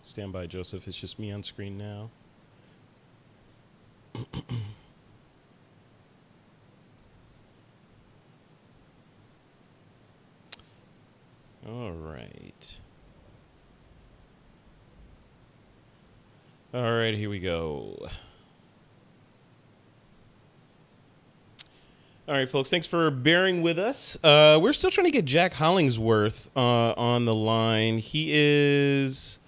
Stand by, Joseph. It's just me on screen now. All right. All right, here we go. All right, folks, thanks for bearing with us. We're still trying to get Jack Hollingsworth on the line. He is...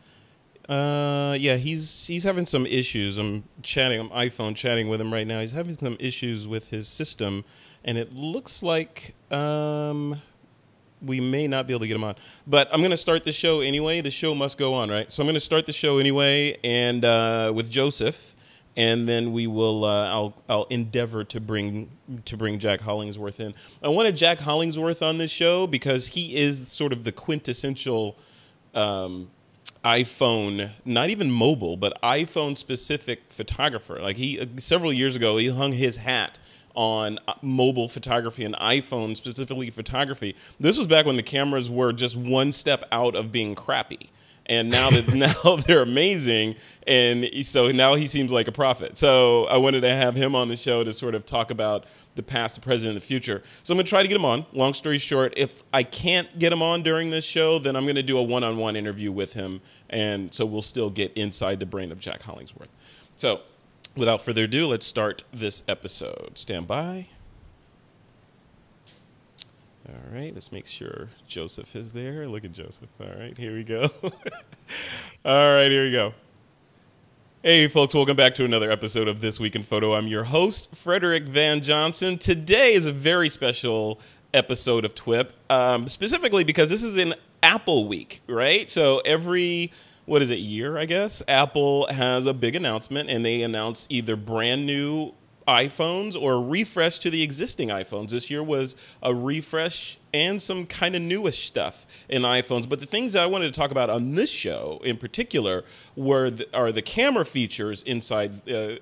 he's having some issues. I'm iPhone chatting with him right now. He's having some issues with his system, and it looks like we may not be able to get him on. But I'm going to start the show anyway. The show must go on, right? So I'm going to start the show anyway, and with Joseph, and then we will. I'll endeavor to bring Jack Hollingsworth in. I wanted Jack Hollingsworth on this show because he is sort of the quintessential iPhone, not even mobile, but iPhone specific photographer. Like several years ago, he hung his hat on mobile photography and iPhone specifically photography. This was back when the cameras were just one step out of being crappy. And now they're amazing, and so now he seems like a prophet. So I wanted to have him on the show to sort of talk about the past, the present, and the future. So I'm going to try to get him on. Long story short, if I can't get him on during this show, then I'm going to do a one-on-one interview with him, and so we'll still get inside the brain of Jack Hollingsworth. So without further ado, let's start this episode. Stand by. All right, let's make sure Joseph is there. Look at Joseph. All right, here we go. All right, here we go. Hey, folks, welcome back to another episode of This Week in Photo. I'm your host, Frederick Van Johnson. Today is a very special episode of TWiP, specifically because this is an Apple week, right? So every, year, I guess, Apple has a big announcement, and they announce either brand new iPhones or a refresh to the existing iPhones. This year was a refresh and some kind of newish stuff in iPhones. But the things that I wanted to talk about on this show in particular are the camera features inside the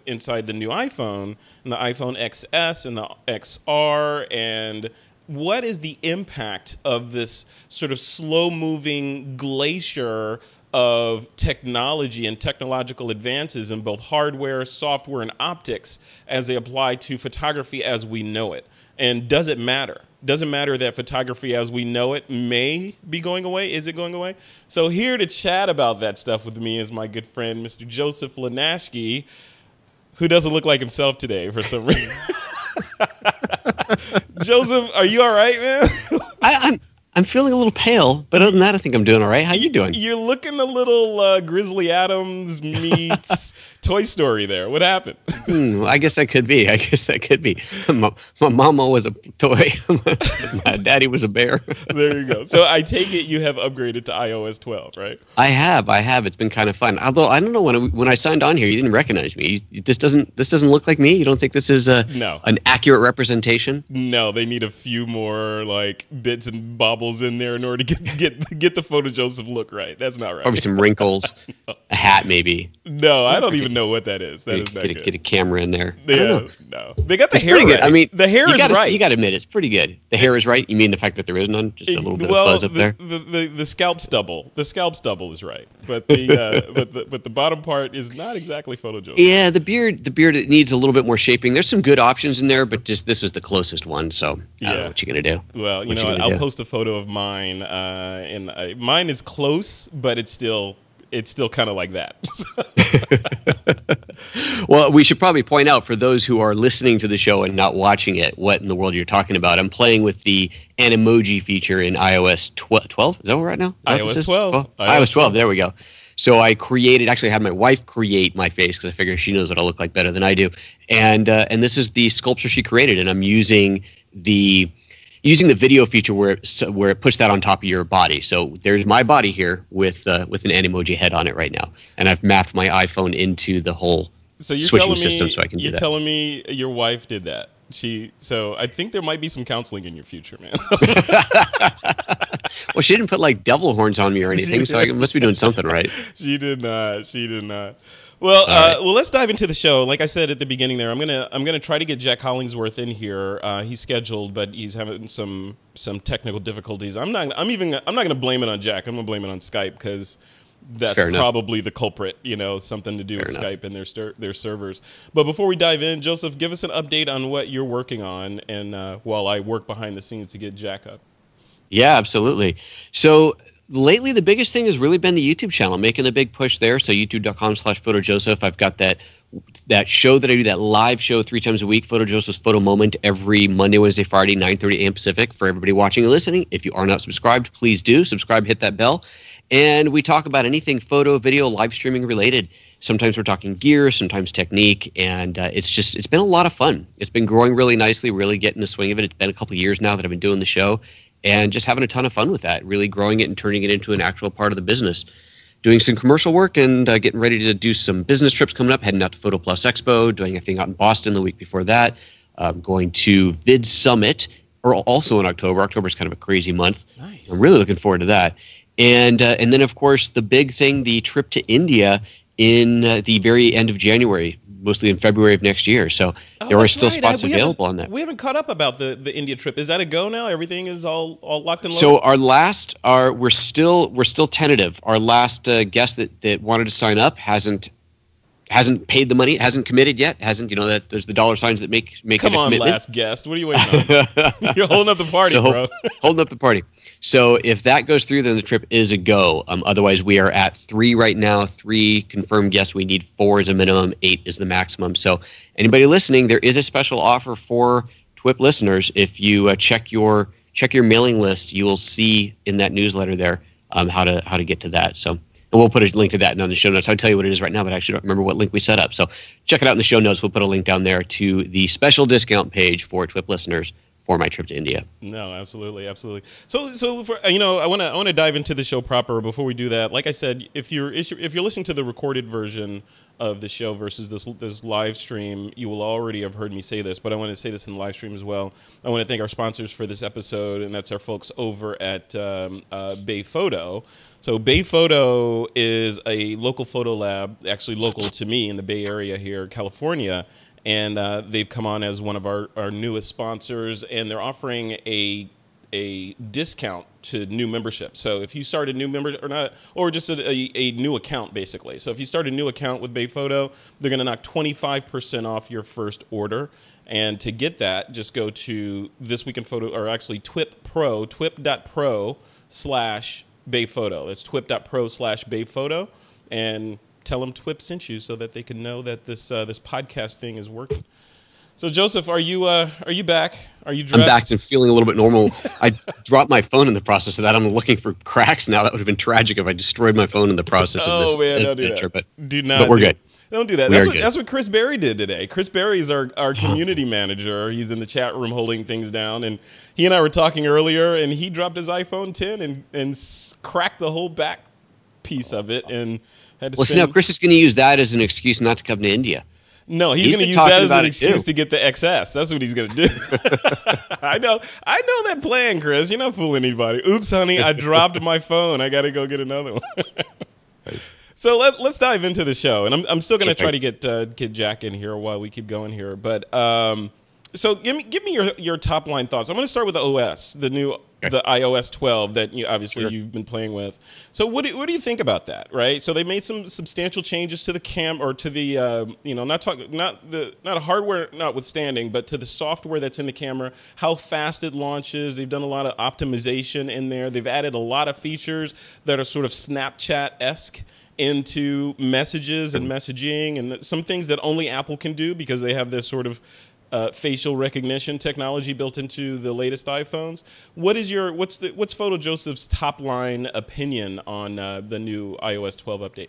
new iPhone, and the iPhone XS and the XR, and what is the impact of this sort of slow-moving glacier of technology and technological advances in both hardware, software, and optics as they apply to photography as we know it. And does it matter? Does it matter that photography as we know it may be going away? Is it going away? So here to chat about that stuff with me is my good friend, Mr. Joseph Lanashki, who doesn't look like himself today for some reason. Joseph, are you all right, man? I'm feeling a little pale, but other than that, I think I'm doing all right. How you doing? You're looking a little Grizzly Adams meets Toy Story there. What happened? I guess that could be. My mama was a toy. My daddy was a bear. There you go. So I take it you have upgraded to iOS 12, right? I have. It's been kind of fun. Although I don't know, when I signed on here, you didn't recognize me. This doesn't look like me. You don't think this is an accurate representation? No, they need a few more like bits and bobbles in there in order to get the PhotoJoseph look right. That's not right. Probably some wrinkles, no. A hat maybe. No, I don't even know what that is. That is not good. Get a camera in there. Yeah, no. They got the hair pretty right. Good. I mean, the hair is right. You got to admit, it's pretty good. The hair is right. You mean the fact that there is none? Just a little bit of fuzz up there? The scalp stubble. The scalp stubble is right. But the bottom part is not exactly PhotoJoseph. Yeah, the beard it needs a little bit more shaping. There's some good options in there, but just this was the closest one, so I don't know what you're going to do. Well, I'll post a photo of mine, and mine is close, but it's still kind of like that. Well, we should probably point out for those who are listening to the show and not watching it, what in the world you're talking about. I'm playing with the Animoji feature in iOS 12. Is that right now? iOS 12. iOS 12. There we go. So I actually had my wife create my face because I figure she knows what I look like better than I do. And this is the sculpture she created, and I'm using the video feature where it puts that on top of your body. So there's my body here with an Animoji head on it right now, and I've mapped my iPhone into the whole switching system so I can do that. You're telling me your wife did that? So I think there might be some counseling in your future, man. Well, she didn't put like devil horns on me or anything, so I must be doing something right. She did not. Well, right. Well, let's dive into the show. Like I said at the beginning there, I'm gonna try to get Jack Hollingsworth in here. He's scheduled, but he's having some technical difficulties. I'm not gonna blame it on Jack. I'm gonna blame it on Skype because that's fair enough. probably the culprit, something to do Fair with enough. Skype and their servers. But before we dive in, Joseph, give us an update on what you're working on, and while I work behind the scenes to get Jack up. Yeah, absolutely. So lately, the biggest thing has really been the YouTube channel, making a big push there. So youtube.com/PhotoJoseph. I've got that show that I do, that live show 3 times a week, PhotoJoseph's Photo Moment, every Monday, Wednesday, Friday, 9:30 a.m. Pacific. For everybody watching and listening, if you are not subscribed, please do subscribe, hit that bell. And we talk about anything photo, video, live streaming related. Sometimes we're talking gear, sometimes technique, and it's been a lot of fun. It's been growing really nicely, really getting the swing of it. It's been a couple of years now that I've been doing the show, and just having a ton of fun with that, really growing it and turning it into an actual part of the business. Doing some commercial work and getting ready to do some business trips coming up, heading out to Photo Plus Expo, doing a thing out in Boston the week before that, going to Vid Summit, or also in October. October is kind of a crazy month. Nice. I'm really looking forward to that. And then, of course, the big thing, the trip to India in the very end of January, mostly in February of next year. So there are still spots available on that. We haven't caught up about the India trip. Is that a go now? Everything is all locked and loaded? So we're still tentative. Our last guest that wanted to sign up hasn't paid the money, hasn't committed yet, that there's the dollar signs that make Come it a on, commitment. last guest. What are you waiting on? You're holding up the party, bro. Holding up the party. So if that goes through, then the trip is a go. Otherwise, we are at 3 right now, 3 confirmed guests. We need 4 as a minimum, 8 is the maximum. So anybody listening, there is a special offer for TWiP listeners. If you check your mailing list, you will see in that newsletter there how to get to that. So, and we'll put a link to that down in the show notes. I'll tell you what it is right now, but I actually don't remember what link we set up. So check it out in the show notes. We'll put a link down there to the special discount page for TWiP listeners for my trip to India. No, absolutely. So for I want to dive into the show proper. Before we do that, like I said, if you're listening to the recorded version of the show versus this live stream, you will already have heard me say this, but I want to say this in the live stream as well. I want to thank our sponsors for this episode, and that's our folks over at Bay Photo. So Bay Photo is a local photo lab, actually local to me in the Bay Area here, California. And they've come on as one of our newest sponsors, and they're offering a discount to new membership. So if you start a new member or just a new account, basically. So if you start a new account with Bay Photo, they're going to knock 25% off your first order. And to get that, just go to This Week in Photo, or actually TWiP PRO, TWiP.pro/Bay Photo. That's TWiP.pro/Bay Photo, and tell them TWiP sent you so that they can know that this podcast thing is working. So Joseph, are you back? Are you dressed? I'm back and feeling a little bit normal. I dropped my phone in the process of that. I'm looking for cracks now. That would have been tragic if I destroyed my phone in the process of this. Oh man, don't do that. But we're good. Don't do that. That's what Chris Berry did today. Chris Berry's our community manager. He's in the chat room holding things down, and he and I were talking earlier, and he dropped his iPhone 10 and cracked the whole back piece of it, and had to now Chris is going to use that as an excuse not to come to India. No, he's going to use that as an excuse to get the XS. That's what he's going to do. I know that plan, Chris. You're not fooling anybody. Oops, honey, I dropped my phone. I got to go get another one. So let's dive into the show, and I'm still going to try to get Jack in here while we keep going here. But so give me your top line thoughts. I'm going to start with the OS, the iOS 12 that you've been playing with. So what do you think about that? Right. So they made some substantial changes to the or to the not hardware notwithstanding, but to the software that's in the camera. How fast it launches. They've done a lot of optimization in there. They've added a lot of features that are sort of Snapchat-esque into messages and messaging, and some things that only Apple can do because they have this sort of facial recognition technology built into the latest iPhones. What's PhotoJoseph's top line opinion on the new iOS 12 update?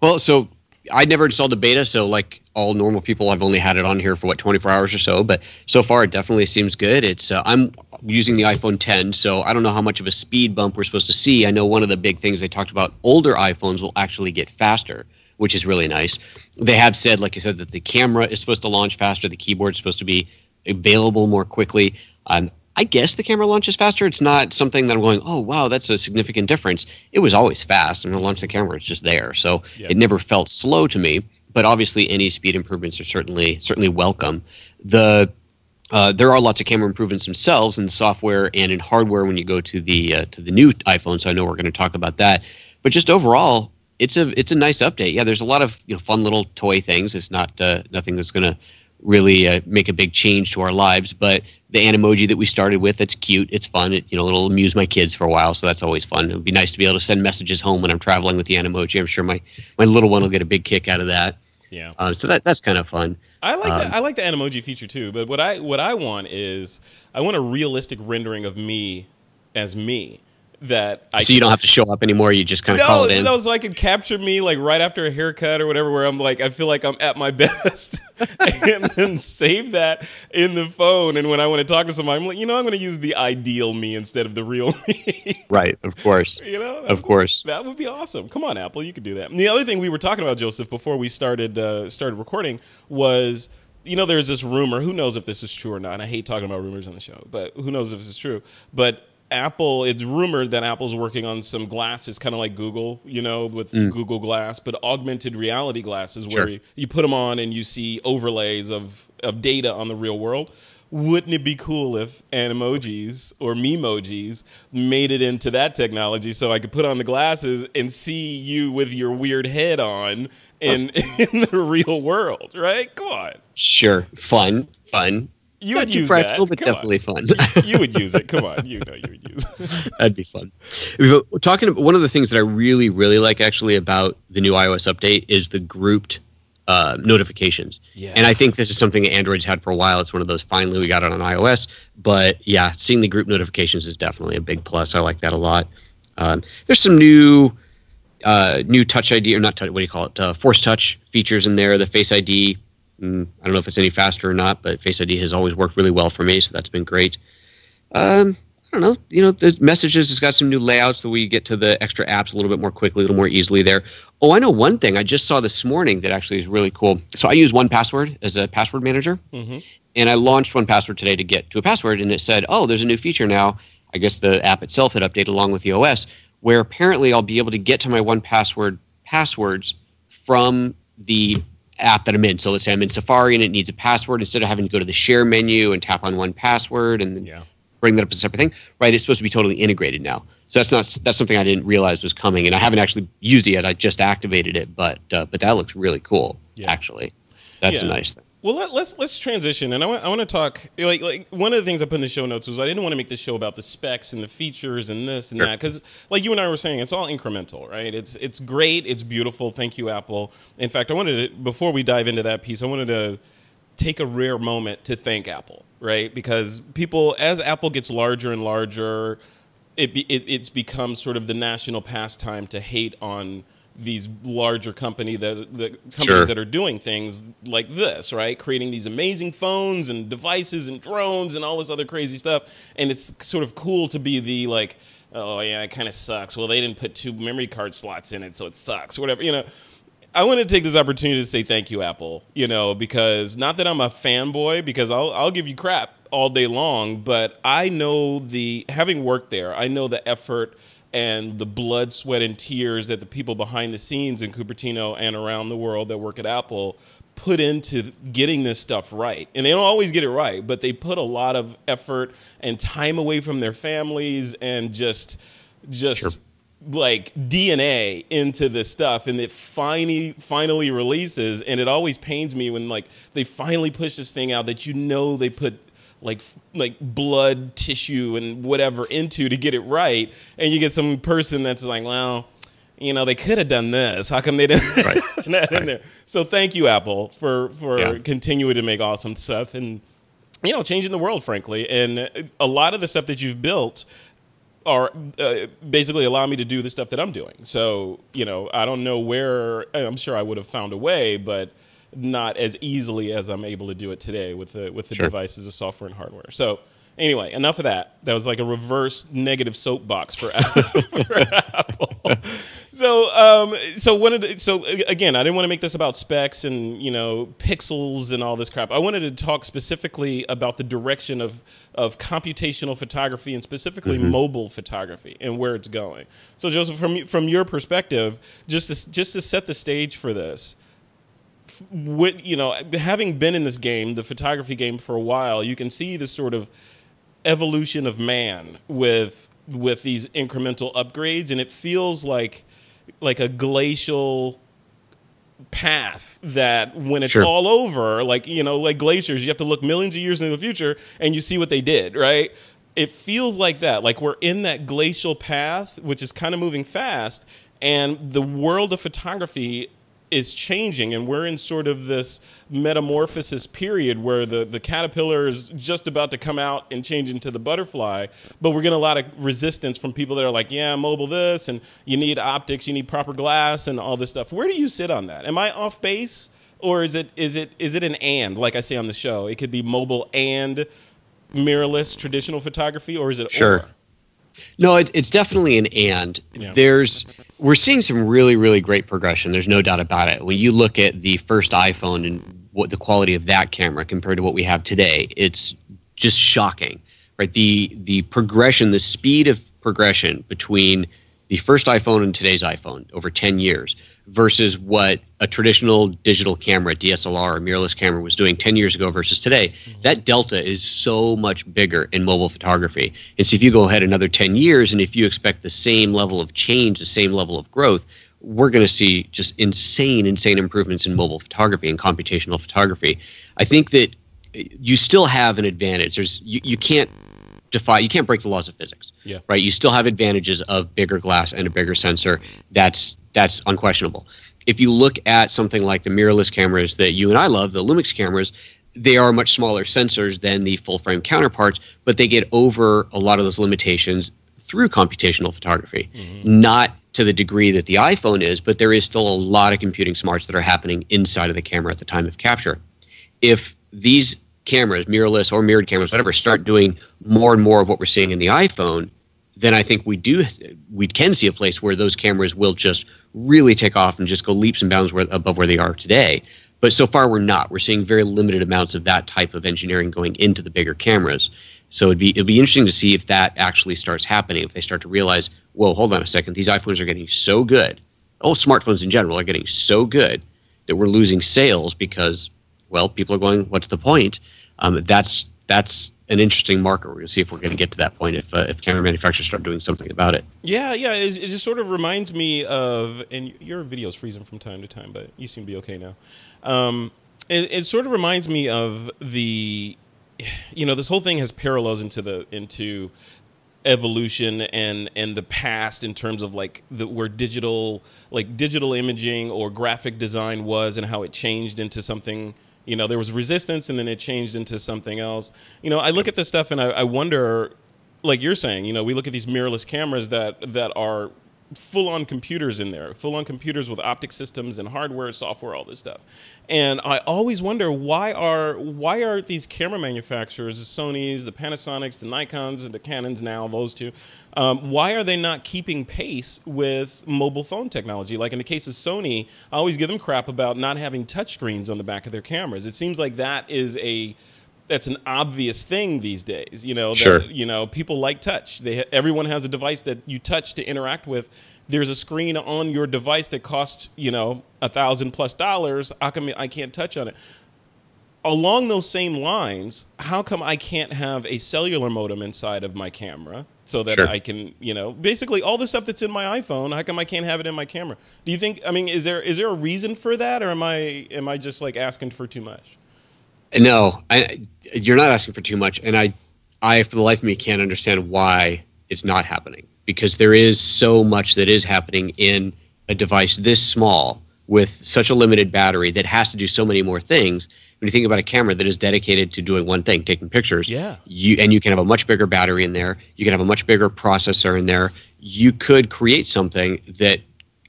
Well, so I never installed the beta, so like all normal people, I've only had it on here for 24 hours or so. But so far, it definitely seems good. I'm using the iPhone 10, so I don't know how much of a speed bump we're supposed to see. I know one of the big things they talked about, older iPhones will actually get faster, which is really nice. They have said, like you said, that the camera is supposed to launch faster. The keyboard is supposed to be available more quickly. I guess the camera launches faster. It's not something that I'm going, oh, wow, that's a significant difference. It was always fast. And when I launched the camera, it's just there. So It never felt slow to me. But obviously, any speed improvements are certainly welcome. There are lots of camera improvements themselves in software and in hardware when you go to the new iPhone. So I know we're going to talk about that. but just overall, it's a nice update. Yeah, there's a lot of fun little toy things. It's not nothing that's going to really make a big change to our lives. But the Animoji that we started with, it's cute, it's fun. It'll amuse my kids for a while, so that's always fun. It would be nice to be able to send messages home when I'm traveling with the Animoji. I'm sure my little one will get a big kick out of that. Yeah. So that's kind of fun. I like that. I like the Animoji feature too. But what I want is I want a realistic rendering of me as me. So you don't have to show up anymore. You just kind of call it in. No, so I could capture me like right after a haircut or whatever, where I'm like, I feel like I'm at my best, and then save that in the phone. And when I want to talk to somebody, I'm like, I'm going to use the ideal me instead of the real me. Right, of course. Of course. That would be awesome. Come on, Apple, you could do that. And the other thing we were talking about, Joseph, before we started recording was, there's this rumor. Who knows if this is true or not? And I hate talking about rumors on the show, but who knows if this is true? But it's rumored that Apple's working on some glasses, kind of like Google, with Google Glass, but augmented reality glasses where you put them on and you see overlays of data on the real world. Wouldn't it be cool if Animojis or Memojis made it into that technology so I could put on the glasses and see you with your weird head on in the real world, right? Come on. Sure. Fun. You would use practical, that. but definitely fun. You would use it. Come on, you would use it. That'd be fun. Talking about one of the things that I really, really like actually about the new iOS update is the grouped notifications. Yeah. And I think this is something that Android's had for a while. It's one of those finally we got it on iOS. But yeah, seeing the group notifications is definitely a big plus. I like that a lot. There's some new Touch ID, or not Touch, what do you call it? Force Touch features in there. The Face ID. I don't know if it's any faster or not, but Face ID has always worked really well for me, so that's been great. I don't know. The messages has got some new layouts that we get to the extra apps a little bit more quickly, a little more easily there. Oh, I know one thing I just saw this morning that actually is really cool. So I use 1Password as a password manager, and I launched 1Password today to get to a password, and it said, oh, there's a new feature now. I guess the app itself had updated along with the OS, where apparently I'll be able to get to my 1Password passwords from the app that I'm in. So let's say I'm in Safari and it needs a password. Instead of having to go to the share menu and tap on 1Password and then bring that up as a separate thing, right? It's supposed to be totally integrated now. So that's something I didn't realize was coming, and I haven't actually used it yet. I just activated it, but that looks really cool. Actually, that's a nice thing. Well, let's transition, and I want to talk like one of the things I put in the show notes was I didn't want to make this show about the specs and the features and this and that, because like you and I were saying, it's all incremental, right? It's great, it's beautiful. Thank you, Apple. In fact, I wanted to, before we dive into that piece, I wanted to take a rare moment to thank Apple, right? Because people, as Apple gets larger and larger, it's become sort of the national pastime to hate on these larger companies that are doing things like this, right? Creating these amazing phones and devices and drones and all this other crazy stuff. And it's sort of cool to be the like, oh yeah, it kind of sucks. Well, they didn't put 2 memory card slots in it, so it sucks, whatever, I want to take this opportunity to say thank you, Apple, because not that I'm a fanboy, because I'll give you crap all day long, but I know having worked there, I know the effort and the blood, sweat, and tears that the people behind the scenes in Cupertino and around the world that work at Apple put into getting this stuff right. And they don't always get it right, but they put a lot of effort and time away from their families and just like DNA into this stuff, and it finally releases. And it always pains me when like they finally push this thing out that they put like blood, tissue, and whatever into to get it right, and you get some person that's like, well, they could have done this. How come they didn't put that in there? So thank you, Apple, for continuing to make awesome stuff and changing the world, frankly. And a lot of the stuff that you've built are basically allow me to do the stuff that I'm doing. So I don't know where. I'm sure I would have found a way, but not as easily as I'm able to do it today with the devices, the software and hardware. So anyway, enough of that. That was like a reverse negative soapbox for Apple. So again, I didn't want to make this about specs and pixels and all this crap. I wanted to talk specifically about the direction of computational photography and specifically mobile photography and where it's going. So Joseph, from your perspective, just to set the stage for this, having been in this game, the photography game, for a while, you can see the sort of evolution of man with these incremental upgrades, and it feels like like a glacial path that when it's Sure. all over, like, you know, like glaciers, you have to look millions of years into the future and you see what they did, right? It feels like that, like we're in that glacial path, which is kind of moving fast, and the world of photography is changing, and we're in sort of this metamorphosis period where the caterpillar is just about to come out and change into the butterfly, but we're getting a lot of resistance from people that are like, yeah, mobile this, and you need optics, you need proper glass, and all this stuff. Where do you sit on that? Am I off base, or is it an and, like I say on the show? It could be mobile and mirrorless traditional photography, or is it Sure. or? No, it's definitely an and. Yeah. We're seeing some really, really great progression. There's no doubt about it. When you look at the first iPhone and what the quality of that camera compared to what we have today, it's just shocking, right? The progression, the speed of progression between the first iPhone and today's iPhone over 10 years versus what a traditional digital camera, DSLR or mirrorless camera was doing 10 years ago versus today, that delta is so much bigger in mobile photography. And so if you go ahead another 10 years and if you expect the same level of change, the same level of growth, we're going to see just insane improvements in mobile photography and computational photography. I think that you still have an advantage. You can't break the laws of physics. Yeah. Right? You still have advantages of bigger glass and a bigger sensor. That's unquestionable. If you look at something like the mirrorless cameras that you and I love, the Lumix cameras, they are much smaller sensors than the full frame counterparts, but they get over a lot of those limitations through computational photography. Not to the degree that the iPhone is, but there is still a lot of computing smarts that are happening inside of the camera at the time of capture. If these cameras, mirrorless or mirrored cameras, whatever, start doing more and more of what we're seeing in the iPhone, then I think we can see a place where those cameras will just really take off and just go leaps and bounds above where they are today. But so far we're not. We're seeing very limited amounts of that type of engineering going into the bigger cameras. So it'll be interesting to see if that actually starts happening, if they start to realize, whoa, hold on a second, these iPhones are getting so good. Smartphones in general are getting so good that we're losing sales because, well, people are going, what's the point? That's an interesting marker. We're going to see if we're going to get to that point if camera manufacturers start doing something about it. Yeah. It just sort of reminds me of, and your video's freezing from time to time, but you seem to be okay now. It sort of reminds me of the, this whole thing has parallels into evolution and the past in terms of like where digital imaging or graphic design was and how it changed into something. There was resistance and then it changed into something else. I look at this stuff and I wonder, like you're saying, we look at these mirrorless cameras that are full-on computers in there, full-on computers with optic systems and hardware, software, all this stuff. And I always wonder why are these camera manufacturers, the Sonys, the Panasonics, the Nikons, and the Canons now, those two, why are they not keeping pace with mobile phone technology? Like in the case of Sony, I always give them crap about not having touchscreens on the back of their cameras. It seems like that's an obvious thing these days. Sure. People like touch. Everyone has a device that you touch to interact with. There's a screen on your device that costs, $1,000+. How come I can't touch on it? Along those same lines, how come I can't have a cellular modem inside of my camera so that Sure. I can, basically all the stuff that's in my iPhone, how come I can't have it in my camera? Do you think, is there a reason for that, or am I just like asking for too much? No, you're not asking for too much, and I for the life of me can't understand why it's not happening, because there is so much that is happening in a device this small with such a limited battery that has to do so many more things. When you think about a camera that is dedicated to doing one thing, taking pictures, yeah, you can have a much bigger battery in there, you can have a much bigger processor in there, you could create something that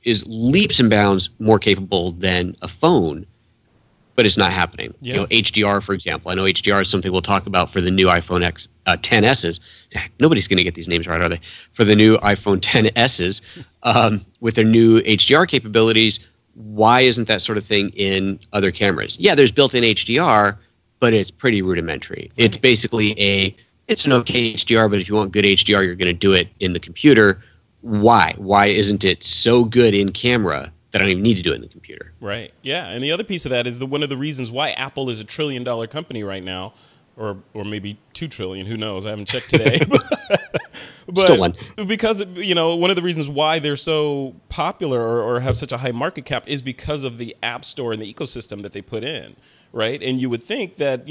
is leaps and bounds more capable than a phone. But it's not happening. Yeah. HDR, for example. I know HDR is something we'll talk about for the new iPhone XSs. Nobody's going to get these names right, are they? For the new iPhone XSs, with their new HDR capabilities, why isn't that sort of thing in other cameras? Yeah, there's built-in HDR, but it's pretty rudimentary. Right. It's basically it's an okay HDR, but if you want good HDR, you're going to do it in the computer. Why? Why isn't it so good in camera that I don't even need to do it in the computer? Right. Yeah. And the other piece of that is one of the reasons why Apple is $1 trillion company right now. or maybe 2 trillion. Who knows? I haven't checked today. But Still one. because, one of the reasons why they're so popular or have such a high market cap is because of the app store and the ecosystem that they put in, right? And you would think that,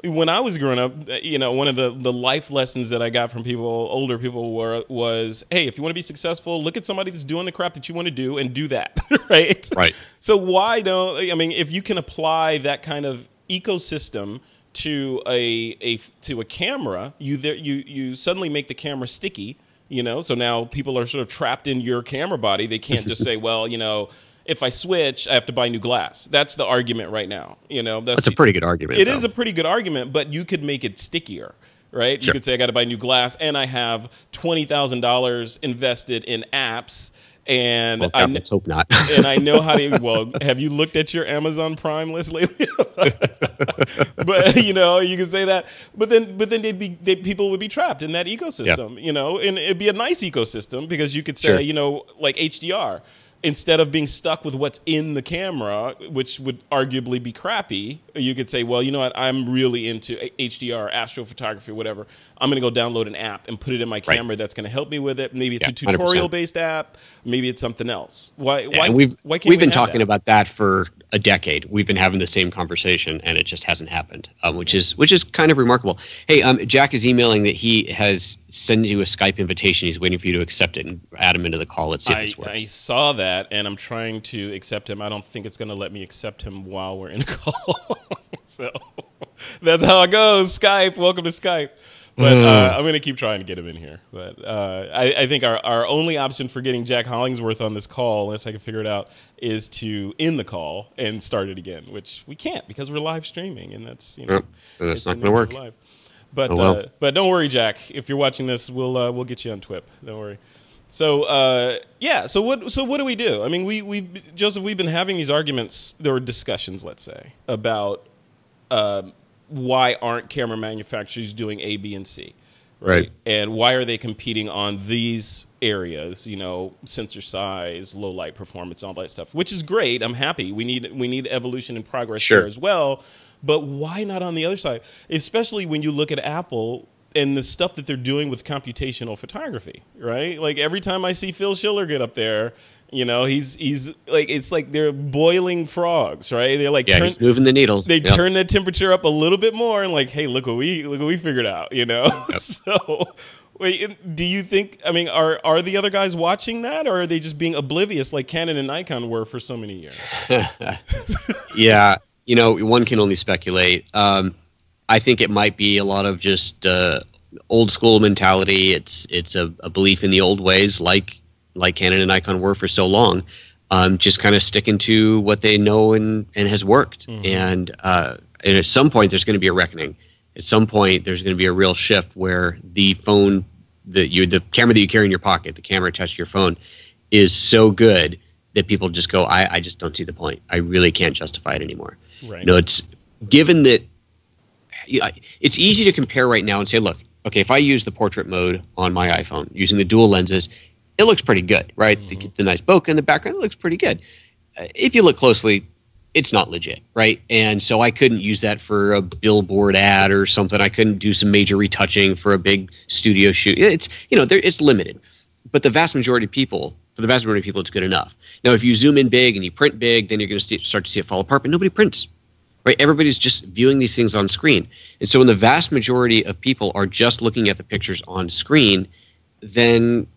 when I was growing up, one of the life lessons that I got from older people was, hey, if you want to be successful, look at somebody that's doing the crap that you want to do and do that, right? Right. So if you can apply that kind of ecosystem to a camera, you suddenly make the camera sticky, so now people are sort of trapped in your camera body. They can't just say, well, if I switch, I have to buy new glass. That's the argument right now. That's a pretty good argument. It is a pretty good argument, but you could make it stickier, right? Sure. You could say I got to buy new glass, and I have $20,000 invested in apps, and let's hope not. And I know how to. Well, have you looked at your Amazon Prime list lately? But you can say that. But then people would be trapped in that ecosystem. And it'd be a nice ecosystem because you could say, Sure. like HDR. Instead of being stuck with what's in the camera, which would arguably be crappy, you could say, well, you know what? I'm really into HDR, astrophotography, whatever. I'm going to go download an app and put it in my camera that's going to help me with it. Maybe it's a tutorial-based app. Maybe it's something else. Why can't we've been talking that? about that for a decade. We've been having the same conversation, and it just hasn't happened, which is kind of remarkable. Hey, Jack is emailing that he has sent you a Skype invitation. He's waiting for you to accept it and add him into the call. Let's see if this works. I saw that, and I'm trying to accept him. I don't think it's going to let me accept him while we're in a call. So that's how it goes. Skype, welcome to Skype. But I'm going to keep trying to get him in here. But I think our only option for getting Jack Hollingsworth on this call, unless I can figure it out, is to end the call and start it again, which we can't because we're live streaming, and that's that's not going to work. Live. But but don't worry, Jack. If you're watching this, we'll get you on TWiP. Don't worry. So So what do we do? I mean, Joseph, we've been having these arguments. There were discussions, let's say, about why aren't camera manufacturers doing A, B, and C, right? And why are they competing on these areas? Sensor size, low light performance, all that stuff, which is great. I'm happy. We need evolution and progress there as well. But why not on the other side? Especially when you look at Apple and the stuff that they're doing with computational photography, right? Like every time I see Phil Schiller get up there, he's like, it's like they're boiling frogs, right? They're like, he's moving the needle. They turn the temperature up a little bit more and like, hey, look what we figured out, Yep. So wait, do you think, are the other guys watching that, or are they just being oblivious like Canon and Nikon were for so many years? Yeah. One can only speculate. I think it might be a lot of just old school mentality. It's a belief in the old ways, like Canon and Nikon were for so long, just kind of sticking to what they know and has worked. Mm-hmm. And at some point, there's going to be a reckoning. At some point, there's going to be a real shift where the phone, the camera that you carry in your pocket, the camera attached to your phone, is so good that people just go, I just don't see the point. I really can't justify it anymore. Right. It's given that it's easy to compare right now and say, look, okay, if I use the portrait mode on my iPhone using the dual lenses, it looks pretty good, right? Mm-hmm. The nice bokeh in the background, it looks pretty good. If you look closely, it's not legit, right? And so I couldn't use that for a billboard ad or something. I couldn't do some major retouching for a big studio shoot. It's it's limited. But for the vast majority of people, it's good enough. Now, if you zoom in big and you print big, then you're going to start to see it fall apart. But nobody prints, right? Everybody's just viewing these things on screen. And so when the vast majority of people are just looking at the pictures on screen, then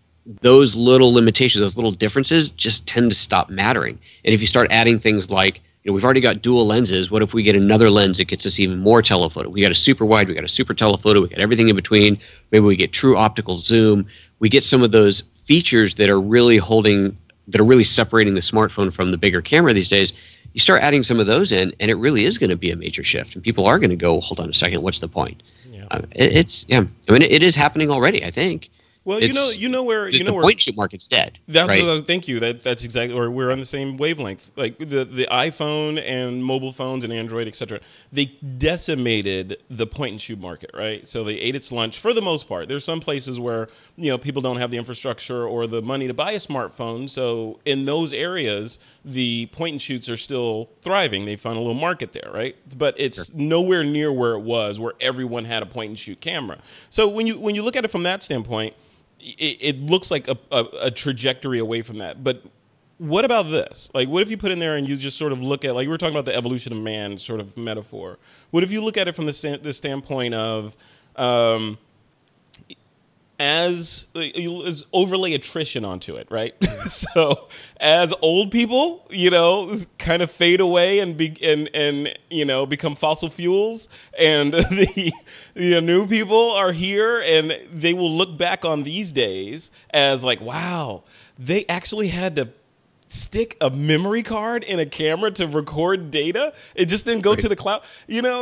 those little limitations, those little differences just tend to stop mattering. And if you start adding things like, we've already got dual lenses. What if we get another lens that gets us even more telephoto? We got a super wide, we got a super telephoto, we got everything in between. Maybe we get true optical zoom. We get some of those features that are really separating the smartphone from the bigger camera these days. You start adding some of those in, and it really is going to be a major shift. And people are going to go, hold on a second, what's the point? Yeah. It is happening already, I think. Well, you know where the point and shoot market's dead. That's right? what I was. Thank you. That's exactly. Or we're on the same wavelength. Like the iPhone and mobile phones and Android, etc. They decimated the point and shoot market, right? So they ate its lunch for the most part. There's some places where people don't have the infrastructure or the money to buy a smartphone. So in those areas, the point and shoots are still thriving. They found a little market there, right? But it's nowhere near where it was, where everyone had a point and shoot camera. So when you look at it from that standpoint, it looks like a trajectory away from that. But what about this? Like, what if you put in there and you just sort of look at, like, we were talking about the evolution of man sort of metaphor. What if you look at it from the standpoint of as overlay attrition onto it, right? So as old people, kind of fade away and become fossil fuels, and the new people are here, and they will look back on these days as like, wow, they actually had to stick a memory card in a camera to record data. It just didn't go to the cloud.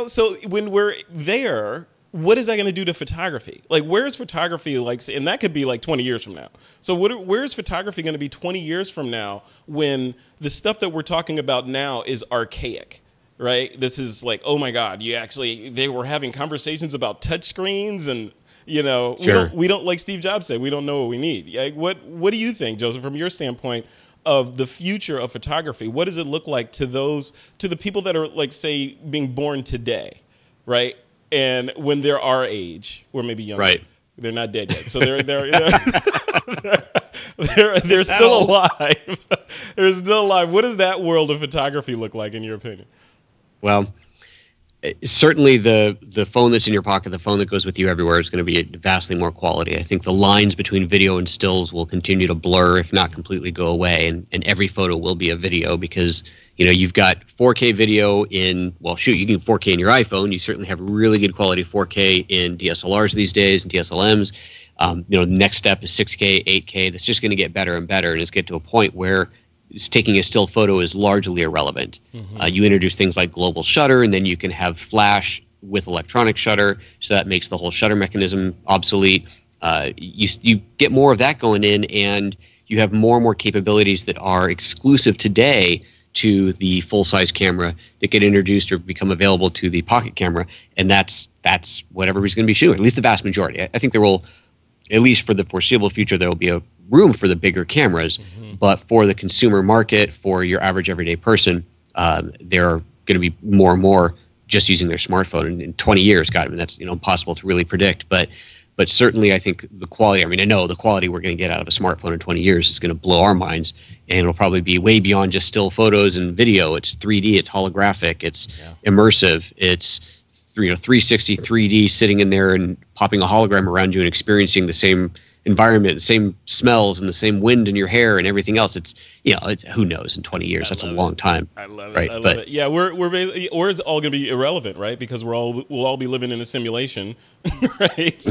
So when we're there, what is that going to do to photography? Like, where's photography? And that could be like 20 years from now. So where's photography going to be 20 years from now when the stuff that we're talking about now is archaic, right? This is like, oh my God, they were having conversations about touchscreens and, Sure. we don't, like Steve Jobs said, we don't know what we need. Like, what do you think, Joseph, from your standpoint of the future of photography? What does it look like to the people that are, like, say, being born today, right? And when they're our age, or maybe younger, right? They're not dead yet, so they're still alive. They're still alive. What does that world of photography look like, in your opinion? Well, certainly the phone that's in your pocket, the phone that goes with you everywhere, is going to be vastly more quality. I think the lines between video and stills will continue to blur, if not completely go away, and every photo will be a video, because you've got 4K video you can 4K in your iPhone. You certainly have really good quality 4K in DSLRs these days and DSLMs. The next step is 6K, 8K. That's just going to get better and better, and it's get to a point where taking a still photo is largely irrelevant. Mm-hmm. You introduce things like global shutter, and then you can have flash with electronic shutter, so that makes the whole shutter mechanism obsolete. You get more of that going in, and you have more and more capabilities that are exclusive today to the full-size camera that get introduced or become available to the pocket camera, and that's what everybody's going to be shooting, at least the vast majority. I think there will, at least for the foreseeable future, there will be a room for the bigger cameras, but for the consumer market, for your average everyday person, they're going to be more and more just using their smartphone. And in 20 years, God, I mean, that's impossible to really predict, but certainly I think the quality, I know the quality we're going to get out of a smartphone in 20 years is going to blow our minds, and it'll probably be way beyond just still photos and video. It's 3D, it's holographic, it's immersive, it's 360 3D, sitting in there and popping a hologram around you and experiencing the same environment, the same smells, and the same wind in your hair and everything else. It's who knows in 20 years? That's a long time. I love it. Right? I love it. Yeah, we're basically, or it's all going to be irrelevant, right? Because we'll all be living in a simulation, right?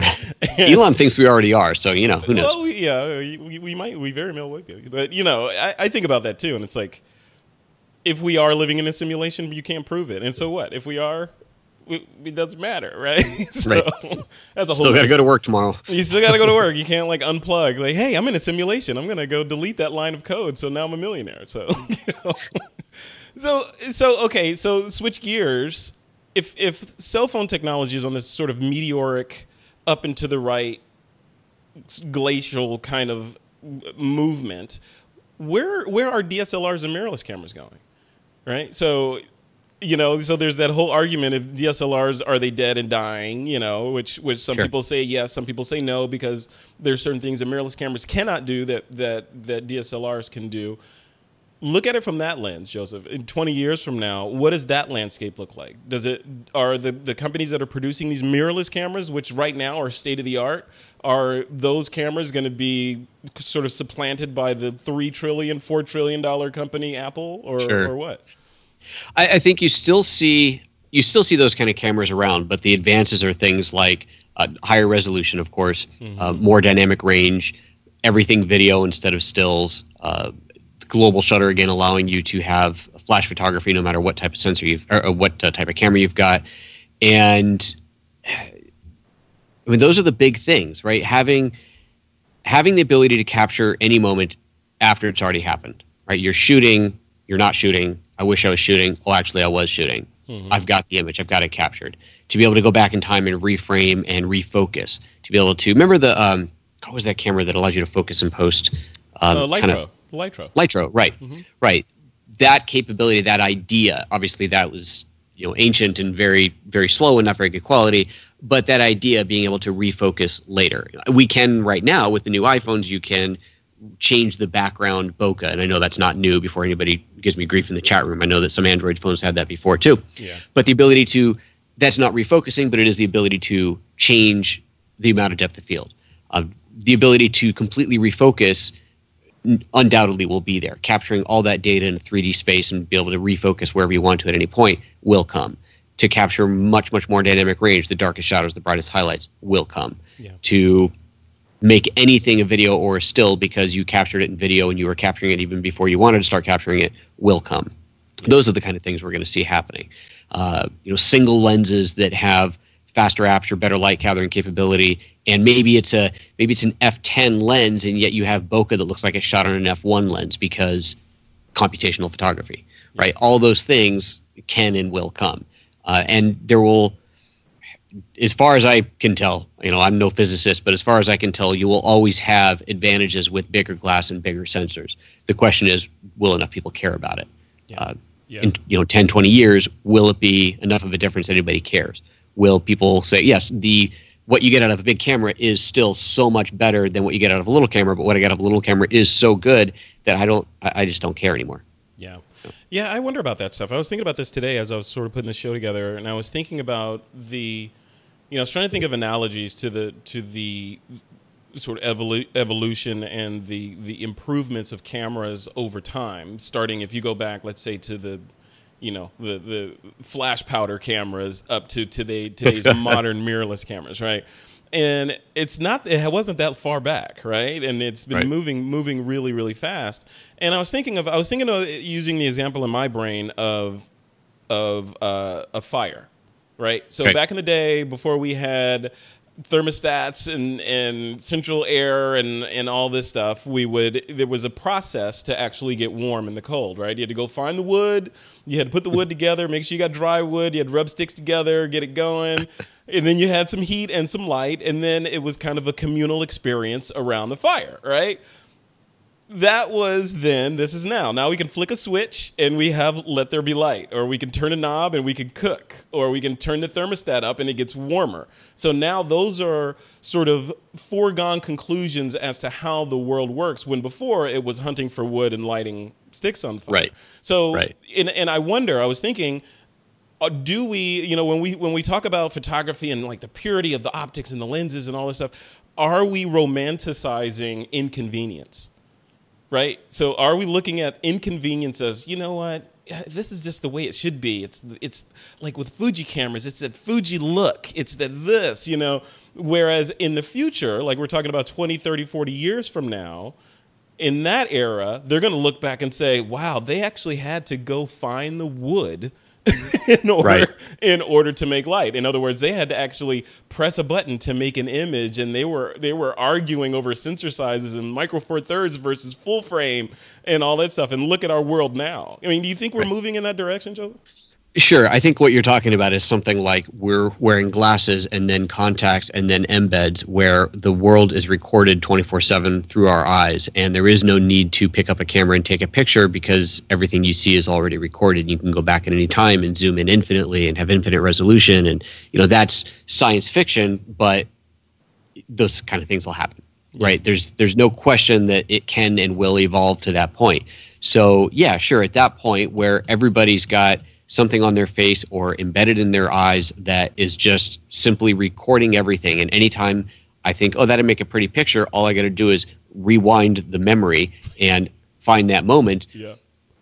Elon thinks we already are, so who knows? Well, we very well would be. But I think about that too, and it's like, if we are living in a simulation, you can't prove it, and so what? If we are, it doesn't matter, right? So right. That's a whole. Still got to go to work tomorrow. You still got to go to work. You can't unplug. Like, hey, I'm in a simulation. I'm gonna go delete that line of code. So now I'm a millionaire. So, okay. So switch gears. If cell phone technology is on this sort of meteoric, up and to the right, glacial kind of movement, where are DSLRs and mirrorless cameras going? Right. So there's that whole argument, if DSLRs, are they dead and dying, which some people say yes, some people say no, because there's certain things that mirrorless cameras cannot do that DSLRs can do. Look at it from that lens, Joseph. In 20 years from now, what does that landscape look like? Are the companies that are producing these mirrorless cameras, which right now are state of the art, are those cameras going to be sort of supplanted by the $3 trillion, $4 trillion company Apple, or what? I think you still see those kind of cameras around, but the advances are things like higher resolution, of course, more dynamic range, everything video instead of stills, global shutter, again allowing you to have flash photography no matter what type of sensor what type of camera you've got, and those are the big things, right? Having having the ability to capture any moment after it's already happened, right? You're shooting, you're not shooting. I wish I was shooting. Oh, actually, I was shooting. I've got the image. I've got it captured. To be able to go back in time and reframe and refocus. To be able to remember the what was that camera that allows you to focus and post? Litro, right, right. That capability, that idea. Obviously, that was ancient and very, very slow and not very good quality. But that idea of being able to refocus later, we can right now with the new iPhones. You can change the background bokeh, and I know that's not new. Before anybody gives me grief in the chat room, I know that some Android phones had that before too. Yeah. But the ability to, that's not refocusing, but it is the ability to change the amount of depth of field. The ability to completely refocus undoubtedly will be there. Capturing all that data in a 3D space and be able to refocus wherever you want to at any point will come. To capture much, much more dynamic range, the darkest shadows, the brightest highlights will come. Yeah. To make anything a video or a still because you captured it in video and you were capturing it even before you wanted to start capturing it will come. Yeah. Those are the kind of things we're going to see happening. Single lenses that have faster aperture, better light gathering capability, and maybe it's an f10 lens and yet you have bokeh that looks like it's shot on an f1 lens because computational photography, right? All those things can and will come. And there will, as far as I can tell, I'm no physicist, but as far as I can tell, you will always have advantages with bigger glass and bigger sensors. The question is, will enough people care about it? In 10, 20 years, will it be enough of a difference that anybody cares? Will people say, yes, what you get out of a big camera is still so much better than what you get out of a little camera, but what I get out of a little camera is so good that I just don't care anymore. Yeah. Yeah, I wonder about that stuff. I was thinking about this today as I was sort of putting the show together, and I was thinking about I was trying to think of analogies to the sort of evolution and the improvements of cameras over time. Starting, if you go back, let's say to the flash powder cameras up to today's modern mirrorless cameras, right? And it wasn't that far back, right? And it's been moving really, really fast. And I was thinking of using the example in my brain of a fire, right? So back in the day, before we had thermostats and central air and all this stuff, there was a process to actually get warm in the cold, right? You had to go find the wood, you had to put the wood together, make sure you got dry wood, you had to rub sticks together, get it going, and then you had some heat and some light, and then it was kind of a communal experience around the fire, right? That was then, this is now. Now we can flick a switch and we have let there be light, or we can turn a knob and we can cook, or we can turn the thermostat up and it gets warmer. So now those are sort of foregone conclusions as to how the world works, when before it was hunting for wood and lighting sticks on fire. Right. So, and I wonder, I was thinking, do we, when we talk about photography and like the purity of the optics and the lenses and all this stuff, are we romanticizing inconvenience? Right? So are we looking at inconvenience as, you know what, this is just the way it should be. It's like with Fuji cameras, it's that Fuji look. It's that this, whereas in the future, like we're talking about 20, 30, 40 years from now, in that era, they're going to look back and say, wow, they actually had to go find the wood in order to make light. In other words, they had to actually press a button to make an image, and they were arguing over sensor sizes and micro four thirds versus full frame and all that stuff. And look at our world now. I mean, do you think we're moving in that direction, Joseph? Sure. I think what you're talking about is something like we're wearing glasses and then contacts and then embeds, where the world is recorded 24/7 through our eyes, and there is no need to pick up a camera and take a picture because everything you see is already recorded. You can go back at any time and zoom in infinitely and have infinite resolution, and that's science fiction, but those kind of things will happen, right? There's no question that it can and will evolve to that point. So yeah, sure, at that point where everybody's got something on their face or embedded in their eyes that is just simply recording everything. And anytime I think, oh, that'd make a pretty picture, all I got to do is rewind the memory and find that moment.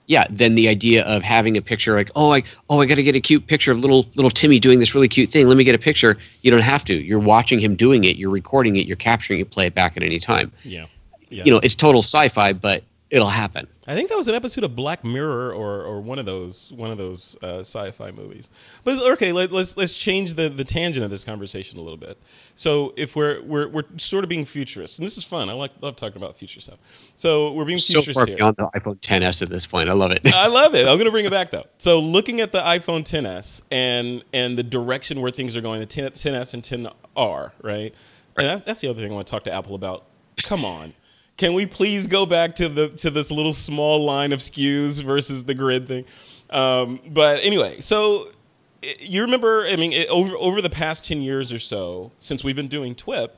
Yeah. Then the idea of having a picture like, I got to get a cute picture of little Timmy doing this really cute thing. Let me get a picture. You don't have to. You're watching him doing it. You're recording it. You're capturing it. Play it back at any time. Yeah. It's total sci-fi, but it'll happen. I think that was an episode of Black Mirror or one of those sci-fi movies. But okay, let's change the tangent of this conversation a little bit. So if we're sort of being futurists, and this is fun. Love talking about future stuff. So we're being So futurists far here. beyond the iPhone XS at this point. I love it. I love it. I'm going to bring it back though. So looking at the iPhone XS and the direction where things are going, the XS and XR, right? And that's the other thing I want to talk to Apple about. Come on. Can we please go back to this little small line of SKUs versus the grid thing? But anyway, so you remember, I mean, over the past 10 years or so, since we've been doing TWiP,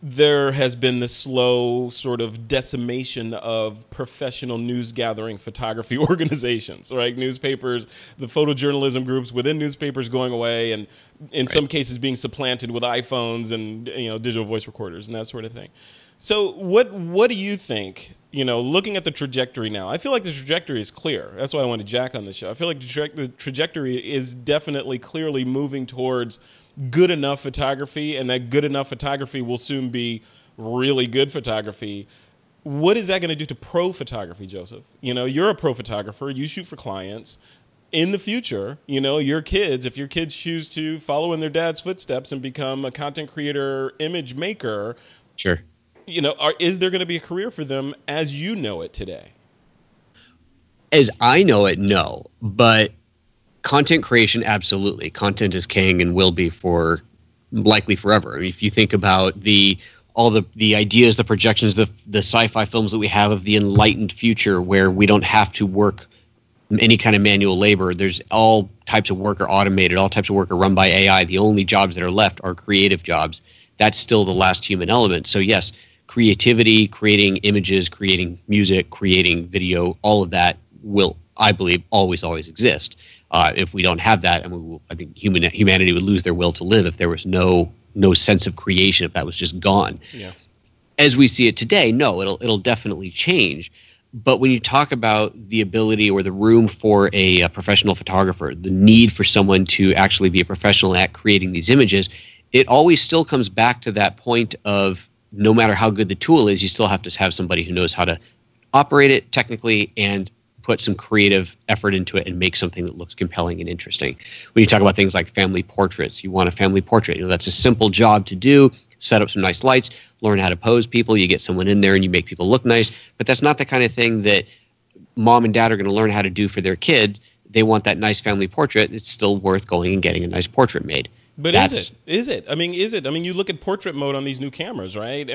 there has been this slow sort of decimation of professional news gathering photography organizations, right? Newspapers, the photojournalism groups within newspapers going away, and in some cases being supplanted with iPhones and digital voice recorders and that sort of thing. So what do you think, looking at the trajectory now? I feel like the trajectory is clear. That's why I wanted Jack on the show. I feel like the trajectory is definitely clearly moving towards good enough photography, and that good enough photography will soon be really good photography. What is that going to do to pro photography, Joseph? You're a pro photographer. You shoot for clients. In the future, your kids, if your kids choose to follow in their dad's footsteps and become a content creator, image maker, Sure. Is there going to be a career for them as you know it today? As I know it, no. But content creation, absolutely. Content is king and will be for likely forever. I mean, if you think about all the ideas, the projections, the sci-fi films that we have of the enlightened future where we don't have to work any kind of manual labor, there's all types of work are automated, all types of work are run by AI. The only jobs that are left are creative jobs. That's still the last human element. So yes, creativity, creating images, creating music, creating video, all of that will, I believe, always exist. If we don't have that, I think humanity would lose their will to live if there was no sense of creation, if that was just gone. Yeah. As we see it today, no, it'll definitely change. But when you talk about the ability or the room for a professional photographer, the need for someone to actually be a professional at creating these images, it always still comes back to that point of no matter how good the tool is, you still have to have somebody who knows how to operate it technically and put some creative effort into it and make something that looks compelling and interesting. When you talk about things like family portraits, you want a family portrait. That's a simple job to do. Set up some nice lights, learn how to pose people. You get someone in there and you make people look nice. But that's not the kind of thing that mom and dad are going to learn how to do for their kids. They want that nice family portrait. It's still worth going and getting a nice portrait made. But is it? I mean, you look at portrait mode on these new cameras, right?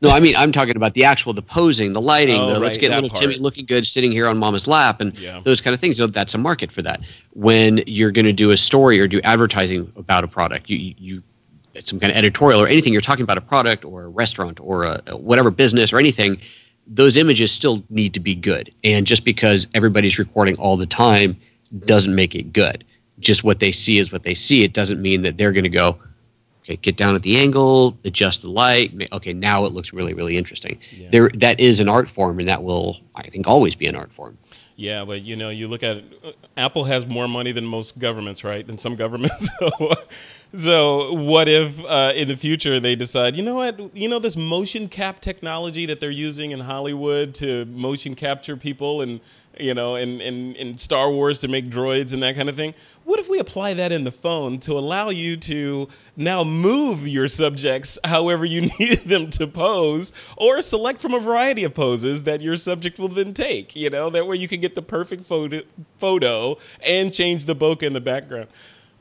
No, I'm talking about the posing, the lighting, let's get little part. Timmy looking good sitting here on mama's lap and those kind of things. That's a market for that. When you're going to do a story or do advertising about a product, you some kind of editorial or anything, you're talking about a product or a restaurant or a whatever business or anything, those images still need to be good. And just because everybody's recording all the time doesn't make it good. Just what they see is what they see. It doesn't mean that they're going to go, okay, get down at the angle, adjust the light. Okay, now it looks really, really interesting. Yeah. That is an art form, and that will, I think, always be an art form. Yeah, but you look at it, Apple has more money than most governments, right? Than some governments. So what if in the future they decide, this motion cap technology that they're using in Hollywood to motion capture people and in Star Wars to make droids and that kind of thing. What if we apply that in the phone to allow you to now move your subjects however you need them to pose, or select from a variety of poses that your subject will then take, that way you can get the perfect photo and change the bokeh in the background.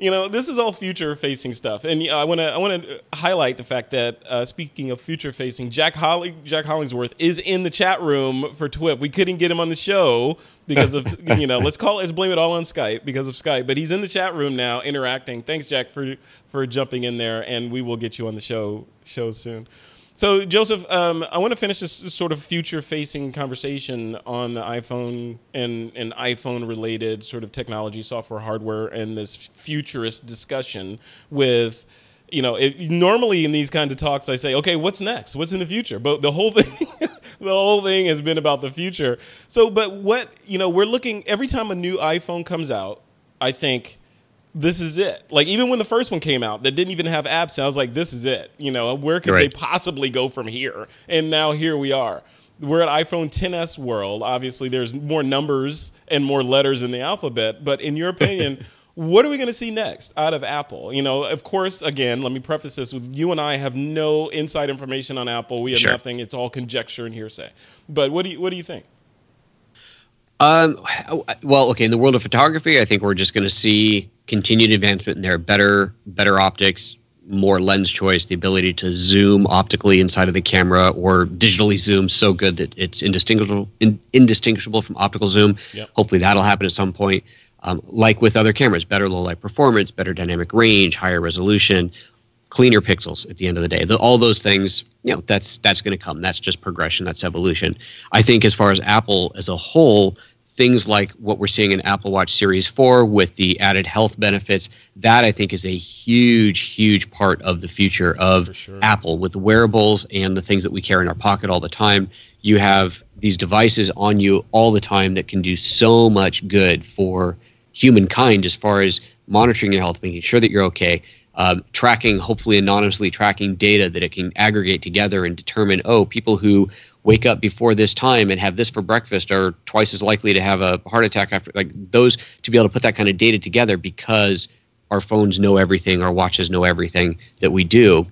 This is all future-facing stuff, and I want to highlight the fact that speaking of future-facing, Jack Hollingsworth is in the chat room for TWiP. We couldn't get him on the show because of let's blame it all on Skype because of Skype. But he's in the chat room now, interacting. Thanks, Jack, for jumping in there, and we will get you on the show soon. So, Joseph, I want to finish this sort of future-facing conversation on the iPhone and iPhone-related sort of technology, software, hardware, and this futurist discussion with, normally in these kinds of talks, I say, okay, what's next? What's in the future? But the whole thing has been about the future. So, but what, we're looking, every time a new iPhone comes out, I think, this is it. Like, even when the first one came out that didn't even have apps, I was like, this is it. Where could they possibly go from here? And now here we are. we're at iPhone XS world. Obviously, there's more numbers and more letters in the alphabet. But in your opinion, what are we going to see next out of Apple? You know, of course, again, let me preface this with you and I have no inside information on Apple. We have nothing. It's all conjecture and hearsay. But what do you think? Well, okay. In the world of photography, I think we're just going to see continued advancement in there. Better optics, more lens choice, the ability to zoom optically inside of the camera or digitally zoom so good that it's indistinguishable from optical zoom. Yep. Hopefully that'll happen at some point. Like with other cameras, better low light performance, better dynamic range, higher resolution, cleaner pixels at the end of the day. All those things, you know, that's going to come. That's just progression. That's evolution. I think as far as Apple as a whole, things like what we're seeing in Apple Watch Series 4 with the added health benefits, that I think is a huge part of the future of Apple with the wearables and the things that we carry in our pocket all the time. You have these devices on you all the time that can do so much good for humankind as far as monitoring your health, making sure that you're okay, tracking, hopefully anonymously tracking data that it can aggregate together and determine, oh, people who wake up before this time and have this for breakfast are twice as likely to have a heart attack after, like those, to be able to put that kind of data together because our phones know everything, our watches know everything that we do.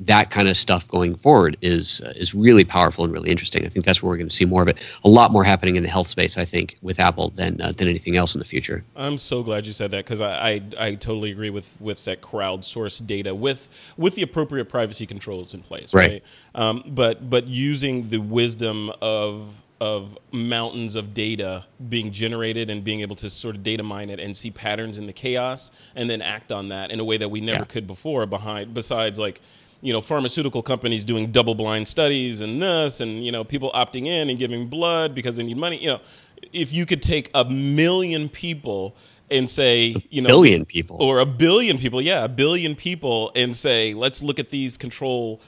That kind of stuff going forward is really powerful and really interesting. I think that's where we're going to see more of it. A lot more happening in the health space, I think, with Apple than anything else in the future. I'm so glad you said that because I totally agree with that crowdsourced data with the appropriate privacy controls in place, right? But using the wisdom of mountains of data being generated and being able to sort of data mine it and see patterns in the chaos and then act on that in a way that we never could before besides like, you know, pharmaceutical companies doing double-blind studies and this and, you know, people opting in and giving blood because they need money. You know, if you could take 1 million people and say, you know, a billion people or 1 billion people, 1 billion people and say, let's look at these control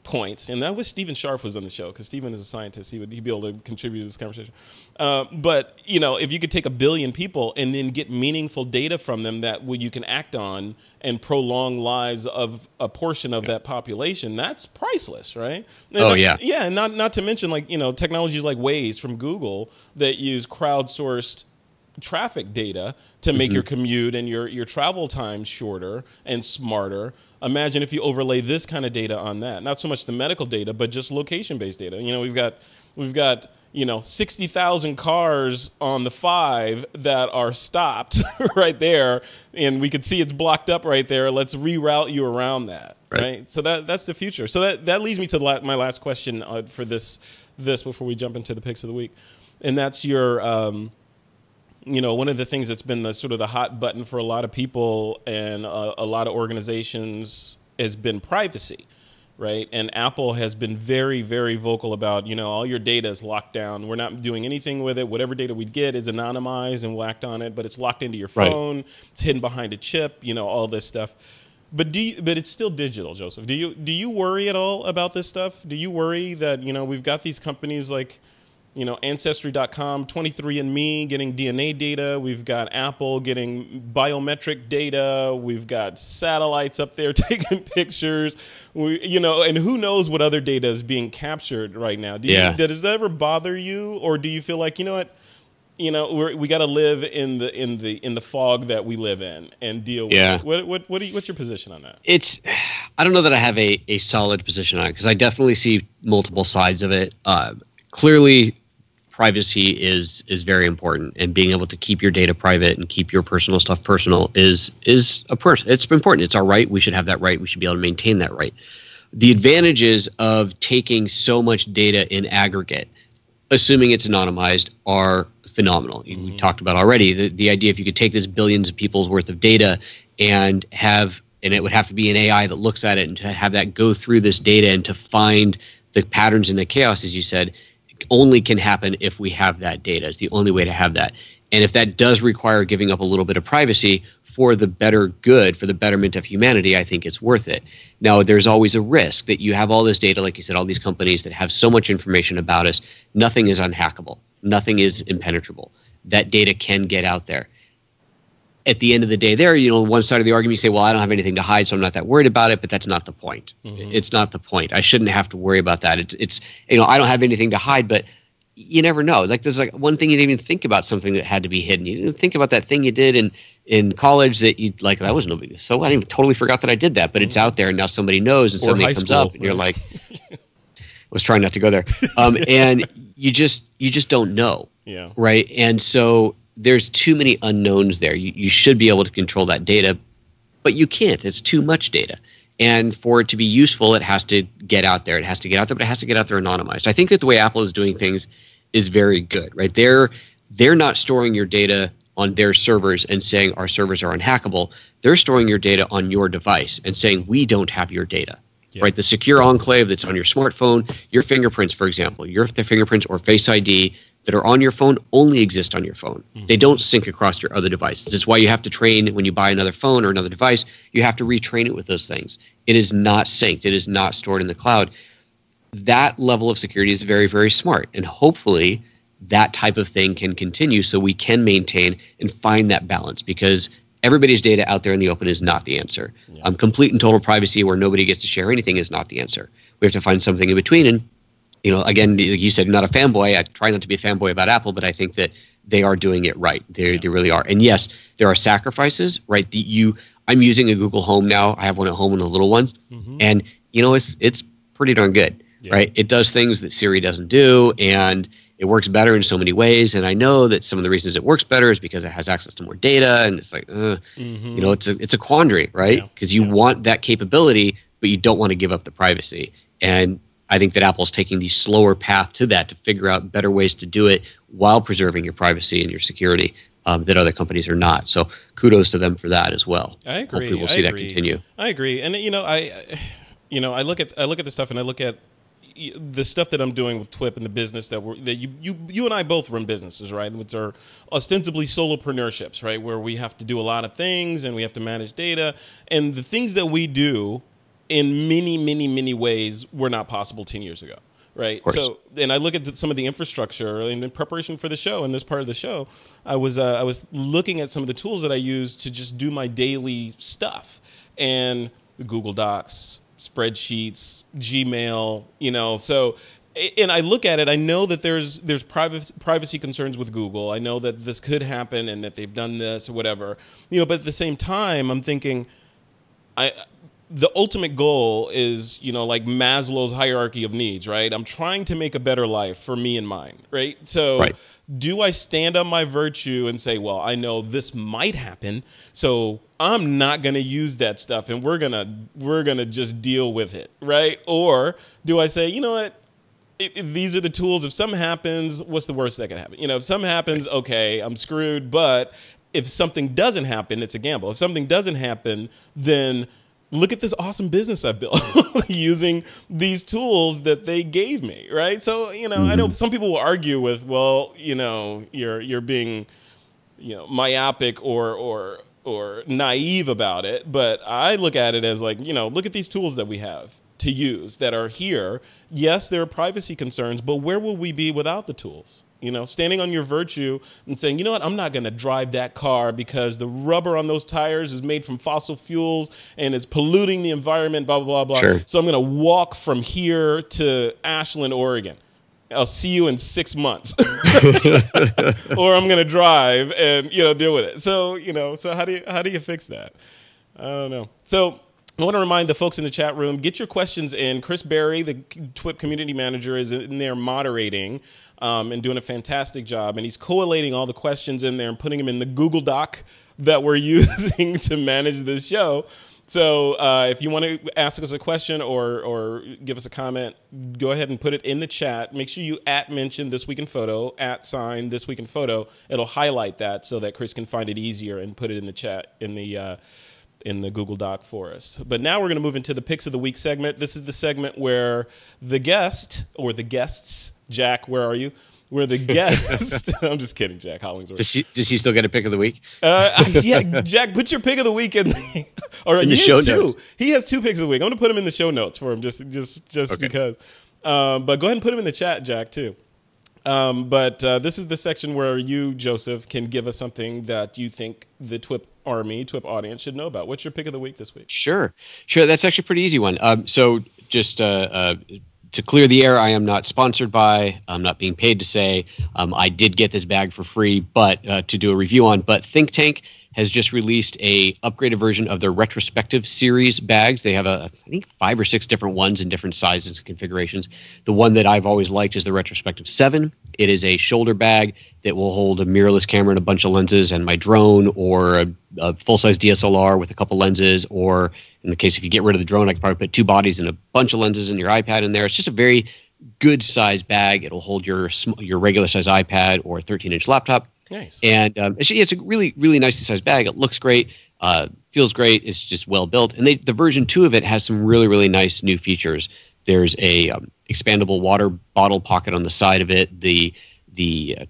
points. And I wish Stephen Sharp was on the show because Stephen is a scientist. He'd be able to contribute to this conversation. But, you know, if you could take 1 billion people and then get meaningful data from them that you can act on and prolong lives of a portion of that population, that's priceless, right? And Yeah, and not to mention, like, you know, technologies like Waze from Google that use crowdsourced traffic data to make your commute and your travel time shorter and smarter. Imagine if you overlay this kind of data on that. Not so much the medical data, but just location-based data. You know, we've got you know 60,000 cars on the 5 that are stopped right there, and we could see it's blocked up right there. Let's reroute you around that, right? So that's the future. So that leads me to my last question for this before we jump into the picks of the week, and that's your. You know, one of the things that's been the sort of the hot button for a lot of people and a lot of organizations has been privacy, right? And Apple has been very, very vocal about, you know, all your data is locked down. We're not doing anything with it. Whatever data we get is anonymized and we'll act on it, but it's locked into your phone. Right. It's hidden behind a chip, you know, all this stuff. But it's still digital, Joseph. Do you worry at all about this stuff? Do you worry that, you know, we've got these companies like, you know, Ancestry.com, 23andMe getting DNA data. We've got Apple getting biometric data. We've got satellites up there taking pictures. You know, and who knows what other data is being captured right now? Does that ever bother you, or do you feel like, you know what? You know, we got to live in the fog that we live in and deal with it. What's your position on that? I don't know that I have a solid position on it because I definitely see multiple sides of it. Clearly, privacy is very important, and being able to keep your data private and keep your personal stuff personal is it's important. It's our right. We should have that right. We should be able to maintain that right. The advantages of taking so much data in aggregate, assuming it's anonymized, are phenomenal. Mm-hmm. We talked about already the idea if you could take this billions of people's worth of data and it would have to be an AI that looks at it and to have that go through this data and to find the patterns in the chaos, as you said, only can happen if we have that data. It's the only way to have that. And if that does require giving up a little bit of privacy for the better good, for the betterment of humanity, I think it's worth it. Now, there's always a risk that you have all this data, like you said, all these companies that have so much information about us. Nothing is unhackable. Nothing is impenetrable. That data can get out there. at the end of the day there, one side of the argument, you say, well, I don't have anything to hide, so I'm not that worried about it, but that's not the point. It's not the point. I shouldn't have to worry about that. It's I don't have anything to hide, but you never know. Like there's like one thing you didn't even think about, something that had to be hidden. You didn't think about that thing you did in college that you like, that was no big deal. So I even totally forgot that I did that, but it's out there and now somebody knows, and suddenly it comes up and you're like, I was trying not to go there. And you just don't know. Yeah. Right. And so there's too many unknowns there. You should be able to control that data, but you can't. It's too much data. And for it to be useful, it has to get out there. It has to get out there, but it has to get out there anonymized. I think that the way Apple is doing things is very good, right? They're not storing your data on their servers and saying our servers are unhackable. They're storing your data on your device and saying we don't have your data. Yeah. Right? The secure enclave that's on your smartphone, your fingerprints, for example, the fingerprints or Face ID that are on your phone only exist on your phone. They don't sync across your other devices. This is why you have to train when you buy another phone or another device. You have to retrain it with those things. It is not synced. It is not stored in the cloud. That level of security is very, very smart. And hopefully that type of thing can continue so we can maintain and find that balance, because everybody's data out there in the open is not the answer. Yeah. Complete and total privacy where nobody gets to share anything is not the answer. We have to find something in between. And again, like you said, not a fanboy. I try not to be a fanboy about Apple, but I think that they are doing it right. They really are. And yes, there are sacrifices, right? I'm using a Google Home now. I have one at home, one of the little ones, and it's pretty darn good, right? It does things that Siri doesn't do, and it works better in so many ways. And I know that some of the reasons it works better is because it has access to more data, and it's like, it's a quandary, right? Because you want that capability, but you don't want to give up the privacy. And I think that Apple's taking the slower path to that, to figure out better ways to do it while preserving your privacy and your security that other companies are not. So kudos to them for that as well. I agree. Hopefully we'll see that continue. I agree. And I look at the stuff, and I look at the stuff that I'm doing with TWiP and the business that you and I both run businesses, right? Which are ostensibly solopreneurships, right? Where we have to do a lot of things and we have to manage data, and the things that we do in many, many, many ways were not possible 10 years ago, right? So, and I look at some of the infrastructure, and in preparation for the show and this part of the show, I was looking at some of the tools that I use to just do my daily stuff, and Google Docs, spreadsheets, Gmail, so. And I look at it, I know that there's privacy concerns with Google. I know that this could happen and that they've done this or whatever, but at the same time, I'm thinking, the ultimate goal is, like Maslow's hierarchy of needs, right? I'm trying to make a better life for me and mine, right? So do I stand on my virtue and say, well, I know this might happen, so I'm not going to use that stuff and we're going to just deal with it, right? Or do I say, you know what? These are the tools. If something happens, what's the worst that can happen? If something happens, okay, I'm screwed. But if something doesn't happen, it's a gamble. If something doesn't happen, then look at this awesome business I've built using these tools that they gave me, right? So, I know some people will argue with, well, you're being, myopic or naive about it. But I look at it as like, look at these tools that we have to use that are here. Yes, there are privacy concerns, but where will we be without the tools? Standing on your virtue and saying, you know what, I'm not going to drive that car because the rubber on those tires is made from fossil fuels and it's polluting the environment, blah, blah, blah, blah. Sure. So I'm going to walk from here to Ashland, Oregon. I'll see you in 6 months. Or I'm going to drive and, deal with it. So, so how do you fix that? I don't know. So I want to remind the folks in the chat room, get your questions in. Chris Berry, the TWiP community manager, is in there moderating and doing a fantastic job. And he's collating all the questions in there and putting them in the Google Doc that we're using to manage this show. So if you want to ask us a question or give us a comment, go ahead and put it in the chat. Make sure you @mention This Week in Photo, @sign This Week in Photo. It'll highlight that so that Chris can find it easier and put it in the chat in the Google Doc for us. But now we're going to move into the Picks of the Week segment. This is the segment where the guest, or the guests, Jack, where are you? Where the guest, I'm just kidding, Jack Hollingsworth. Does he still get a Pick of the Week? Yeah, Jack, put your Pick of the Week in the show notes. He has 2 Picks of the Week. I'm going to put them in the show notes for him just okay. Because. But go ahead and put them in the chat, Jack, too. But this is the section where you, Joseph, can give us something that you think the TWiP Army, TWiP audience should know about. What's your pick of the week this week? Sure. That's actually a pretty easy one. So just to clear the air, I am not sponsored by. I'm not being paid to say. I did get this bag for free, but to do a review on. But Think Tank has just released a upgraded version of their retrospective series bags. They have I think 5 or 6 different ones in different sizes and configurations. The one that I've always liked is the retrospective 7. It is a shoulder bag that will hold a mirrorless camera and a bunch of lenses and my drone, or a full-size DSLR with a couple lenses, or in the case if you get rid of the drone, I could probably put 2 bodies and a bunch of lenses and your iPad in there. It's just a very good size bag. It'll hold your regular size iPad or 13-inch laptop. Nice. And it's a really, really nicely sized bag. It looks great, feels great. It's just well built. And the version 2 of it has some really, really nice new features. There's a expandable water bottle pocket on the side of it. The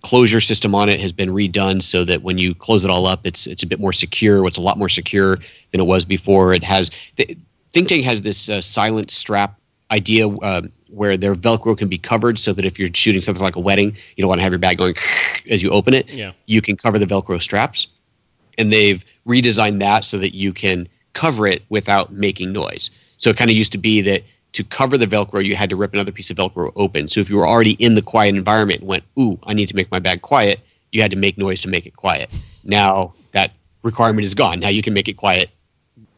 closure system on it has been redone so that when you close it all up, it's a bit more secure. It's a lot more secure than it was before. It has Think Tank has this silent strap idea where their Velcro can be covered so that if you're shooting something like a wedding, you don't want to have your bag going as you open it. Yeah. You can cover the Velcro straps. And they've redesigned that so that you can cover it without making noise. So it kind of used to be that to cover the Velcro, you had to rip another piece of Velcro open. So if you were already in the quiet environment and went, ooh, I need to make my bag quiet, you had to make noise to make it quiet. Now that requirement is gone. Now you can make it quiet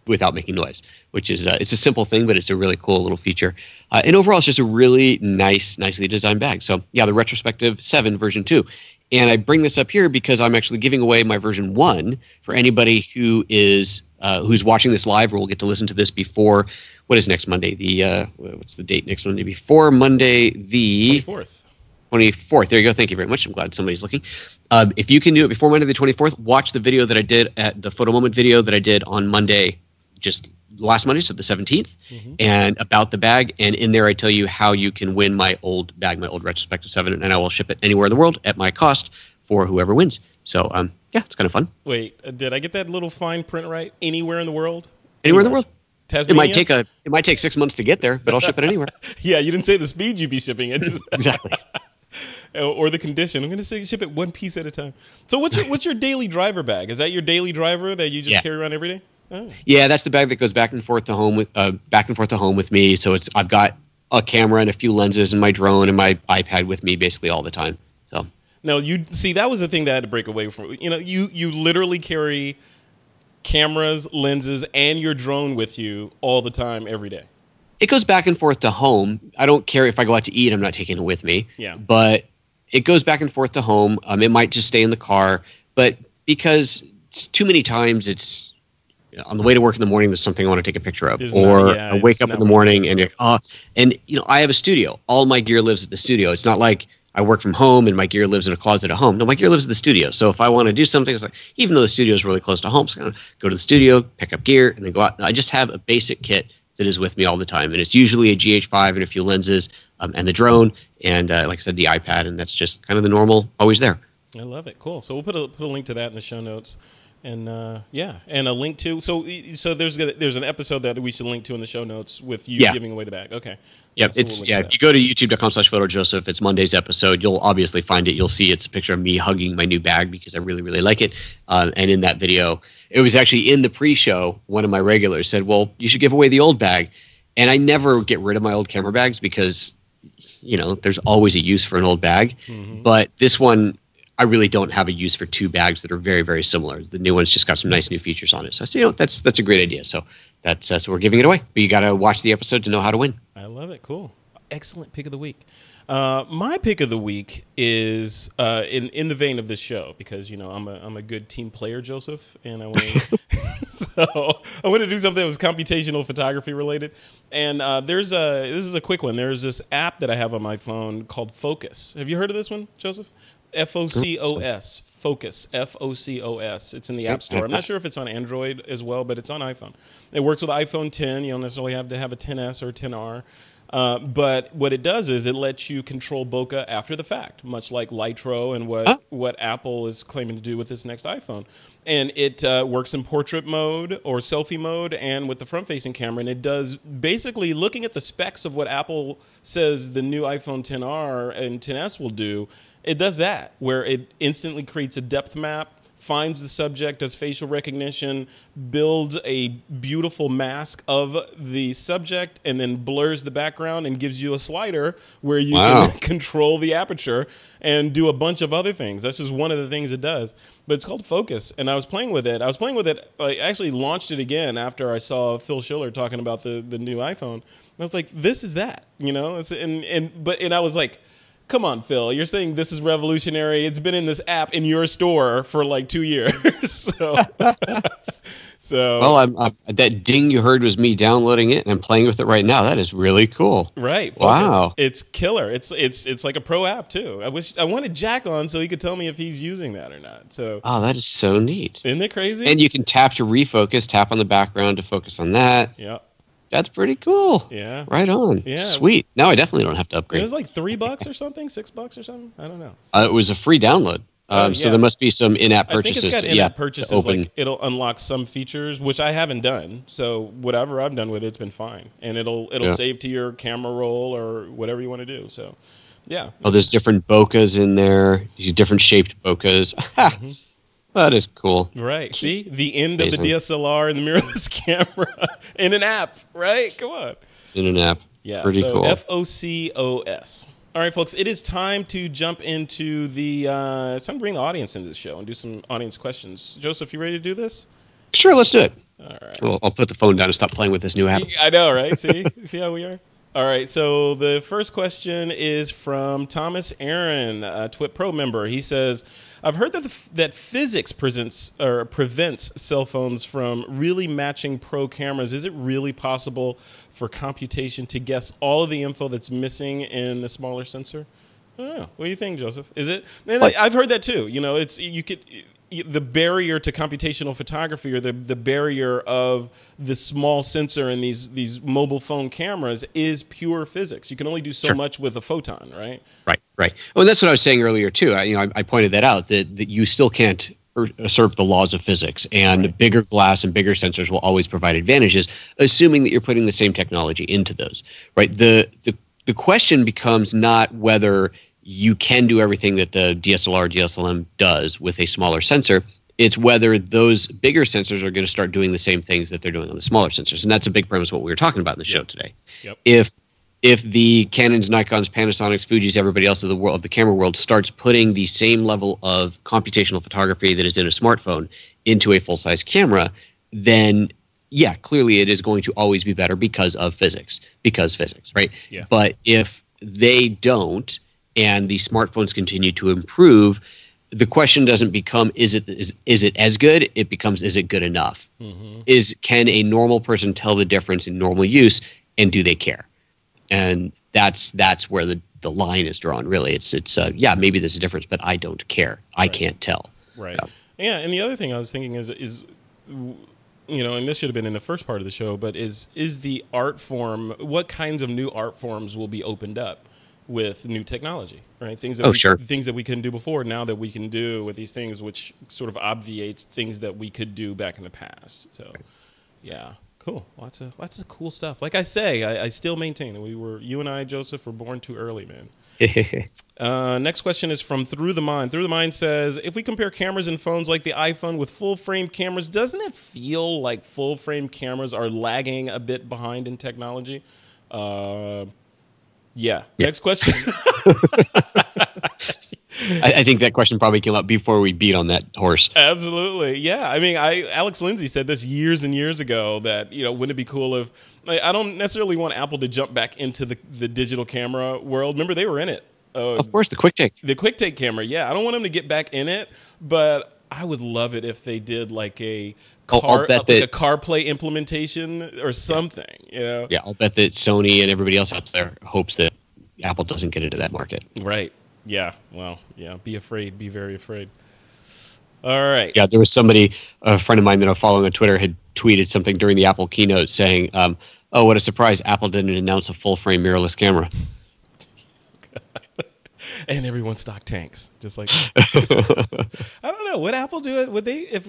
without making noise, which is it's a simple thing, but it's a really cool little feature. And overall, it's just a really nicely designed bag. So yeah, the retrospective 7 version 2. And I bring this up here because I'm actually giving away my version 1 for anybody who is who's watching this live, or will get to listen to this before, what is next Monday? What's the date next Monday? Before Monday, the 24th. 24th. There you go. Thank you very much. I'm glad somebody's looking. If you can do it before Monday the 24th, watch the video that I did at the Photo Moment video that I did on Monday, just last Monday, so the 17th, and about the bag. And in there, I tell you how you can win my old bag, my old retrospective 7, and I will ship it anywhere in the world at my cost for whoever wins. So, yeah, it's kind of fun. Wait, did I get that little fine print right? Anywhere in the world? Anywhere in the world. Tasmania? It might take 6 months to get there, but I'll ship it anywhere. Yeah, you didn't say the speed you'd be shipping it. Exactly. Or the condition. I'm going to say ship it one piece at a time. So what's your daily driver bag? Is that your daily driver that you just carry around every day? Oh. Yeah, that's the bag that goes back and forth to home with me. So I've got a camera and a few lenses and my drone and my iPad with me basically all the time. So now you see, that was the thing that I had to break away from. You literally carry cameras, lenses, and your drone with you all the time, every day. It goes back and forth to home. I don't care if I go out to eat, I'm not taking it with me. Yeah. But it goes back and forth to home. It might just stay in the car. But because too many times it's on the way to work in the morning, there's something I want to take a picture of. I wake up in the morning and I have a studio. All my gear lives at the studio. It's not like I work from home and my gear lives in a closet at home. No, my gear lives at the studio. So if I want to do something, it's like, even though the studio is really close to home, so I'm going to go to the studio, pick up gear, and then go out. I just have a basic kit that is with me all the time. And it's usually a GH5 and a few lenses, and the drone, and like I said, the iPad, and that's just kind of the normal, always there. I love it. Cool. So we'll put a link to that in the show notes. And and a link to so there's an episode that we should link to in the show notes with you giving away the bag. Okay. Yep. If you go to youtube.com/PhotoJoseph, it's Monday's episode. You'll obviously find it. You'll see it's a picture of me hugging my new bag because I really, really like it. And in that video, it was actually in the pre-show. One of my regulars said, "Well, you should give away the old bag." And I never get rid of my old camera bags because, there's always a use for an old bag. Mm-hmm. But this one, I really don't have a use for 2 bags that are very, very similar. The new one's just got some nice new features on it. So I said, that's a great idea. So so we're giving it away. But you got to watch the episode to know how to win. I love it. Cool. Excellent pick of the week. My pick of the week is in the vein of this show because I'm a good team player, Joseph, and I want to do something that was computational photography related. And this is a quick one. There's this app that I have on my phone called Focus. Have you heard of this one, Joseph? FOCOS. Focus. FOCOS. It's in the App Store. I'm not sure if it's on Android as well, but it's on iPhone. It works with iPhone 10. You don't necessarily have to have a 10S or a 10R. But what it does is it lets you control bokeh after the fact, much like Lytro and what Apple is claiming to do with this next iPhone. And it works in portrait mode or selfie mode and with the front-facing camera. And it does basically, looking at the specs of what Apple says the new iPhone XR and XS will do, it does that, where it instantly creates a depth map, finds the subject, does facial recognition, builds a beautiful mask of the subject, and then blurs the background and gives you a slider where you can control the aperture and do a bunch of other things. That's just one of the things it does. But it's called Focus, and I was playing with it. I actually launched it again after I saw Phil Schiller talking about the new iPhone. And I was like, this is that, you know? And I was like, come on, Phil, you're saying this is revolutionary. It's been in this app in your store for like 2 years. Well, I'm that ding you heard was me downloading it, and I'm playing with it right now. That is really cool. Right. Focus. Wow. It's killer. It's like a pro app too. I wanted Jack on so he could tell me if he's using that or not. So. Oh, that is so neat. Isn't it crazy? And you can tap to refocus, tap on the background to focus on that. Yeah. That's pretty cool. Yeah. Right on. Yeah. Sweet. Now I definitely don't have to upgrade. It was like $3 or something, $6 or something. I don't know. It was a free download. So there must be some in-app purchases. I think it's got in-app purchases. Like it'll unlock some features, which I haven't done. So whatever I've done with it, it's been fine, and it'll save to your camera roll or whatever you want to do. So, yeah. Oh, there's different bokehs in there. Different shaped bokehs. Mm-hmm. That is cool. Right. See? The end of the DSLR and the mirrorless camera in an app, right? Come on. In an app. Yeah. Pretty cool. FOCOS. All right, folks, it is time to jump into it's time to bring the audience into the show and do some audience questions. Joseph, you ready to do this? Sure, let's do it. All right. Well, I'll put the phone down and stop playing with this new app. I know, right? See how we are? All right, so the first question is from Thomas Aaron, a TWiP Pro member. He says, I've heard that physics prevents cell phones from really matching pro cameras. Is it really possible for computation to guess all of the info that's missing in the smaller sensor? I don't know. What do you think, Joseph? Is it? And I've heard that too. You know, the barrier to computational photography, or the barrier of the small sensor in these mobile phone cameras, is pure physics. You can only do so much with a photon, right? Right. Well, that's what I was saying earlier too. I pointed that out, that you still can't usurp the laws of physics, and bigger glass and bigger sensors will always provide advantages, assuming that you're putting the same technology into those. Right. The question becomes not whether you can do everything that the DSLR or DSLM does with a smaller sensor. It's whether those bigger sensors are going to start doing the same things that they're doing on the smaller sensors. And that's a big premise of what we were talking about in the show today. Yep. If the Canons, Nikons, Panasonics, Fujis, everybody else of the camera world starts putting the same level of computational photography that is in a smartphone into a full-size camera, then clearly it is going to always be better because of physics. Right? Yeah. But if they don't, and the smartphones continue to improve, the question doesn't become is it as good? It becomes, is it good enough? Mm-hmm. Can a normal person tell the difference in normal use, and do they care? And that's where the line is drawn. Really, it's maybe there's a difference, but I don't care. I can't tell. Right. Yeah. And the other thing I was thinking is you know, and this should have been in the first part of the show, but is the art form? What kinds of new art forms will be opened up with new technology, right? Things that we couldn't do before, now that we can do with these things, which sort of obviates things that we could do back in the past. So, yeah, cool. Lots of cool stuff. Like I say, I still maintain that you and I, Joseph, were born too early, man. Next question is from Through the Mind. Through the Mind says, if we compare cameras and phones like the iPhone with full-frame cameras, doesn't it feel like full-frame cameras are lagging a bit behind in technology? Yeah. Next question. I think that question probably came up before we beat on that horse. Absolutely. Yeah. I mean, Alex Lindsay said this years and years ago that, you know, wouldn't it be cool if, I don't necessarily want Apple to jump back into the digital camera world. Remember, they were in it. Of course, the quick take. The quick take camera. Yeah. I don't want them to get back in it, but I would love it if they did like a CarPlay implementation or something. You know? Yeah, I'll bet that Sony and everybody else out there hopes that Apple doesn't get into that market. Right. Yeah. Well, yeah. Be afraid. Be very afraid. All right. Yeah, there was a friend of mine that I follow on Twitter, had tweeted something during the Apple keynote saying, Oh, what a surprise! Apple didn't announce a full-frame mirrorless camera. And everyone stock tanks, just like I don't know. Would Apple do it? Would they? If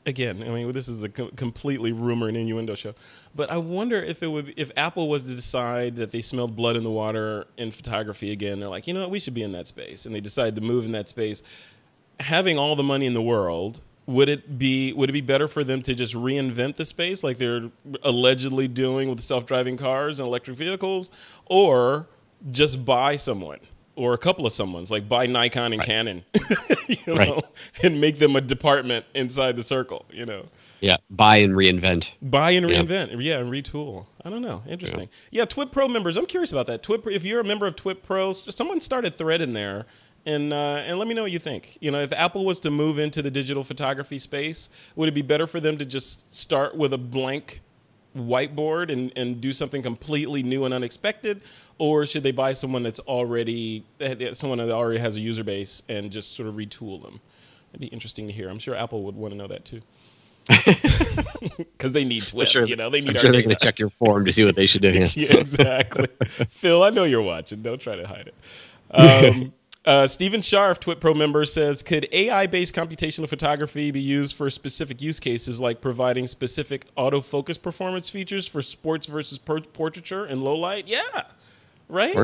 again, I mean, this is a completely rumor and innuendo show, but I wonder if it would. If Apple was to decide that they smelled blood in the water in photography again, they're like, you know what, we should be in that space, and they decide to move in that space, having all the money in the world. Would it be better for them to just reinvent the space like they're allegedly doing with self-driving cars and electric vehicles, or just buy someone or a couple of someones, like buy Nikon and Canon, you know, and make them a department inside the circle, you know? Yeah, buy and reinvent. Buy and reinvent, and retool. I don't know. Interesting. Yeah, TWiP Pro members, I'm curious about that. TWiP, if you're a member of TWiP Pro, someone start a thread in there. And let me know what you think. You know, if Apple was to move into the digital photography space, would it be better for them to just start with a blank whiteboard and do something completely new and unexpected, or should they buy someone that already has a user base and just sort of retool them? It'd be interesting to hear. I'm sure Apple would want to know that too, because they need TWiP. Sure, you know, they need. I'm sure they're going to check your form to see what they should do. Yes. Yeah, exactly. Phil, I know you're watching. Don't try to hide it. Stephen Scharf, TWiP Pro member, says, could AI-based computational photography be used for specific use cases like providing specific autofocus performance features for sports versus portraiture in low light? Yeah, right?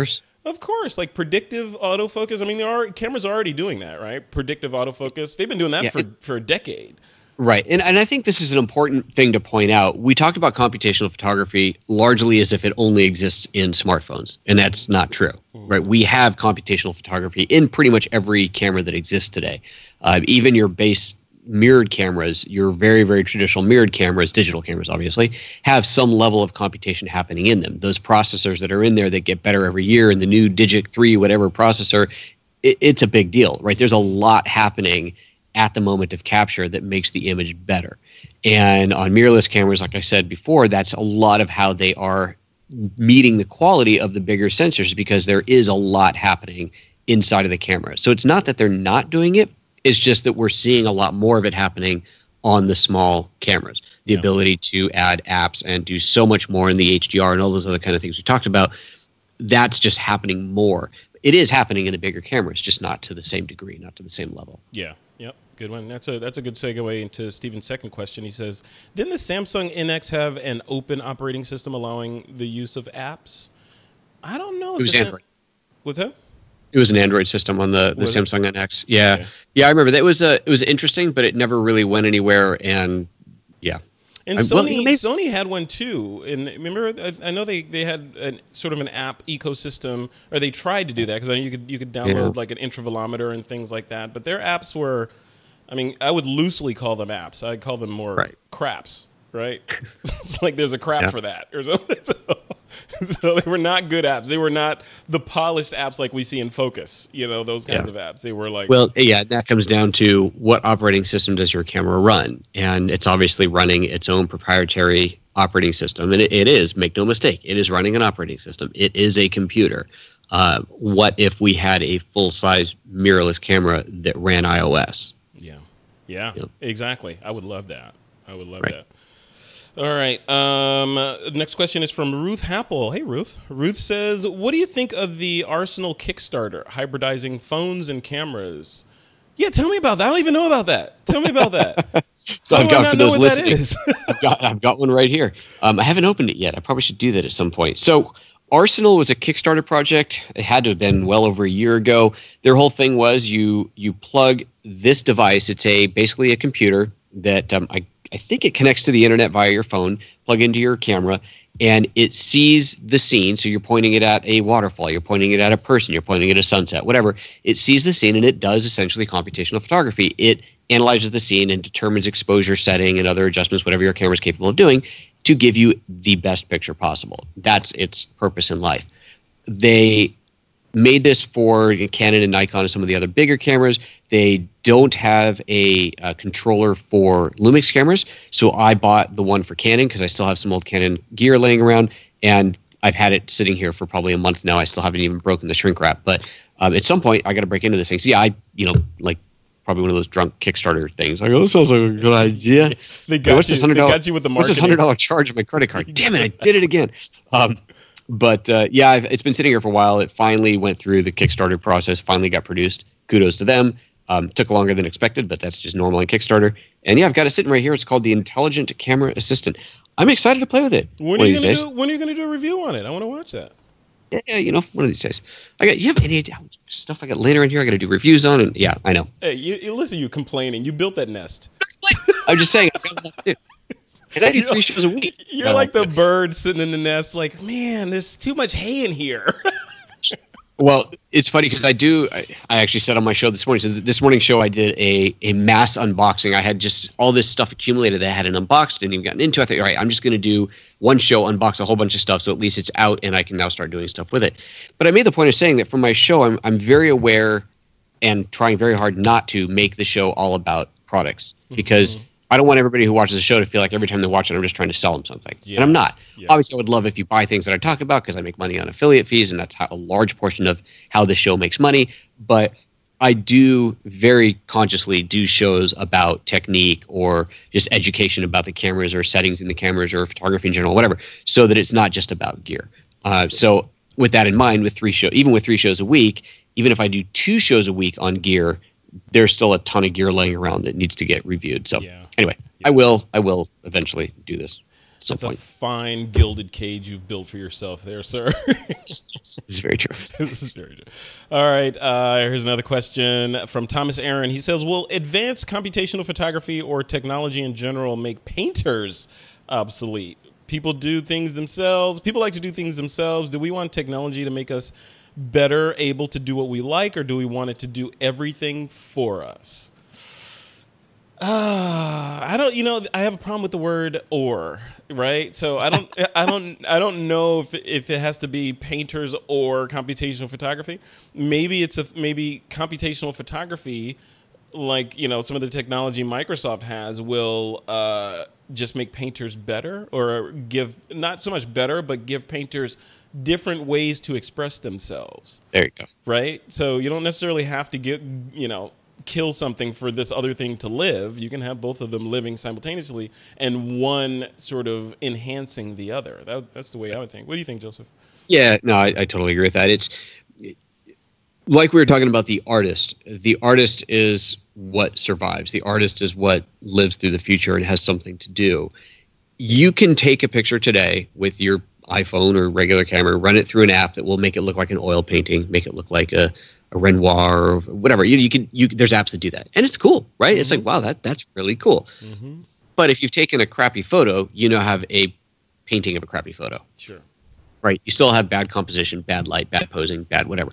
Of course. Like predictive autofocus. I mean, cameras are already doing that, right? Predictive autofocus. They've been doing that for a decade. Right. And I think this is an important thing to point out. We talked about computational photography largely as if it only exists in smartphones, and that's not true. Right? We have computational photography in pretty much every camera that exists today. Even your base mirrored cameras, your very, very traditional mirrored cameras, digital cameras obviously, have some level of computation happening in them. Those processors that are in there that get better every year, and the new Digit 3 whatever processor, it's a big deal, right? There's a lot happening at the moment of capture that makes the image better. And on mirrorless cameras, like I said before, that's a lot of how they are meeting the quality of the bigger sensors, because there is a lot happening inside of the camera. So it's not that they're not doing it, it's just that we're seeing a lot more of it happening on the small cameras. The ability to add apps and do so much more in the HDR and all those other kind of things we talked about, that's just happening more. It is happening in the bigger cameras, just not to the same degree, not to the same level. Yeah. Yep. Good one. That's a good segue into Steven's second question. He says, didn't the Samsung NX have an open operating system allowing the use of apps? I don't know. It was Android. What's that? It was an Android system on the Samsung NX. Yeah. Okay. Yeah, I remember that. It was interesting, but it never really went anywhere. And yeah. And Sony had one too. And remember, I know they had sort of an app ecosystem, or they tried to do that, because you could download like an intervalometer and things like that. But their apps were, I mean, I would loosely call them apps. I'd call them more craps, right? It's like there's a crap for that or something. So they were not good apps. They were not the polished apps like we see in Focus, you know, those kinds of apps. They were like... Well, yeah, that comes down to what operating system does your camera run? And it's obviously running its own proprietary operating system. And it is, make no mistake, it is running an operating system. It is a computer. What if we had a full-size mirrorless camera that ran iOS? Yeah, exactly. I would love that. That. All right. Next question is from Ruth Happel. Hey, Ruth. Ruth says, what do you think of the Arsenal Kickstarter, hybridizing phones and cameras? Yeah, tell me about that. I don't even know about that. Tell me about that. So I've got, for those listening, I've got one right here. I haven't opened it yet. I probably should do that at some point. So Arsenal was a Kickstarter project. It had to have been well over a year ago. Their whole thing was you plug this device. It's basically a computer that I think it connects to the internet via your phone, plug into your camera, and it sees the scene. So you're pointing it at a waterfall, you're pointing it at a person, you're pointing it at a sunset, whatever. It sees the scene, and it does essentially computational photography. It analyzes the scene and determines exposure setting and other adjustments, whatever your camera is capable of doing, to give you the best picture possible. That's its purpose in life. They made this for Canon and Nikon and some of the other bigger cameras. They don't have a controller for Lumix cameras, so I bought the one for Canon because I still have some old Canon gear laying around, and I've had it sitting here for probably a month now. I still haven't even broken the shrink wrap, but at some point I got to break into this thing. So yeah, I probably one of those drunk Kickstarter things. I go, this sounds like a good idea. They got you. They got you with the marketing. What's this $100 charge on my credit card? Damn it, I did it again. It's been sitting here for a while. It finally went through the Kickstarter process, finally got produced. Kudos to them. Took longer than expected, but that's just normal in Kickstarter. And yeah, I've got it sitting right here. It's called the Intelligent Camera Assistant. I'm excited to play with it. When are you going to do a review on it? I want to watch that. Yeah, one of these days. You have any idea how much stuff I got later in here? I got to do reviews on, and yeah, I know. Hey, you listen. You complaining? You built that nest. I'm just saying. I've got a lot to do. And I do 3 shows a week. You're like the bird sitting in the nest, like, man, there's too much hay in here. Well, it's funny because I actually said on my show this morning, so this morning's show I did a mass unboxing. I had just all this stuff accumulated that I hadn't unboxed, didn't even gotten into. I thought, all right, I'm just going to do one show, unbox a whole bunch of stuff, so at least it's out and I can now start doing stuff with it. But I made the point of saying that for my show, I'm very aware and trying very hard not to make the show all about products because I don't want everybody who watches the show to feel like every time they watch it, I'm just trying to sell them something. Yeah. And I'm not. Yeah. Obviously, I would love if you buy things that I talk about because I make money on affiliate fees, and that's a large portion of how the show makes money. But I do very consciously do shows about technique or just education about the cameras or settings in the cameras or photography in general, whatever, so that it's not just about gear. So with that in mind, even with 3 shows a week, even if I do 2 shows a week on gear, there's still a ton of gear laying around that needs to get reviewed. So anyway, I will eventually do this at some point. A fine gilded cage you've built for yourself there, sir. This is very true. This is very true. All right. Here's another question from Thomas Aaron. He says, will advanced computational photography or technology in general make painters obsolete? People do things themselves. People like to do things themselves. Do we want technology to make us better able to do what we like, or do we want it to do everything for us? I have a problem with the word "or," right? So I don't know if it has to be painters or computational photography. Maybe maybe computational photography, like, some of the technology Microsoft has, will just make painters better, or give, not so much better, but give painters different ways to express themselves. There you go. Right? So you don't necessarily have to kill something for this other thing to live. You can have both of them living simultaneously and one sort of enhancing the other. That's the way I would think. What do you think, Joseph? Yeah, no, I totally agree with that. It's like we were talking about the artist. The artist is what survives. The artist is what lives through the future and has something to do. You can take a picture today with your iPhone or regular camera, run it through an app that will make it look like an oil painting, make it look like a Renoir or whatever. There's apps that do that, and it's cool, right? Mm-hmm. It's like, wow, that's really cool. Mm-hmm. But if you've taken a crappy photo, you now have a painting of a crappy photo. Sure. Right? You still have bad composition, bad light, bad posing, bad whatever.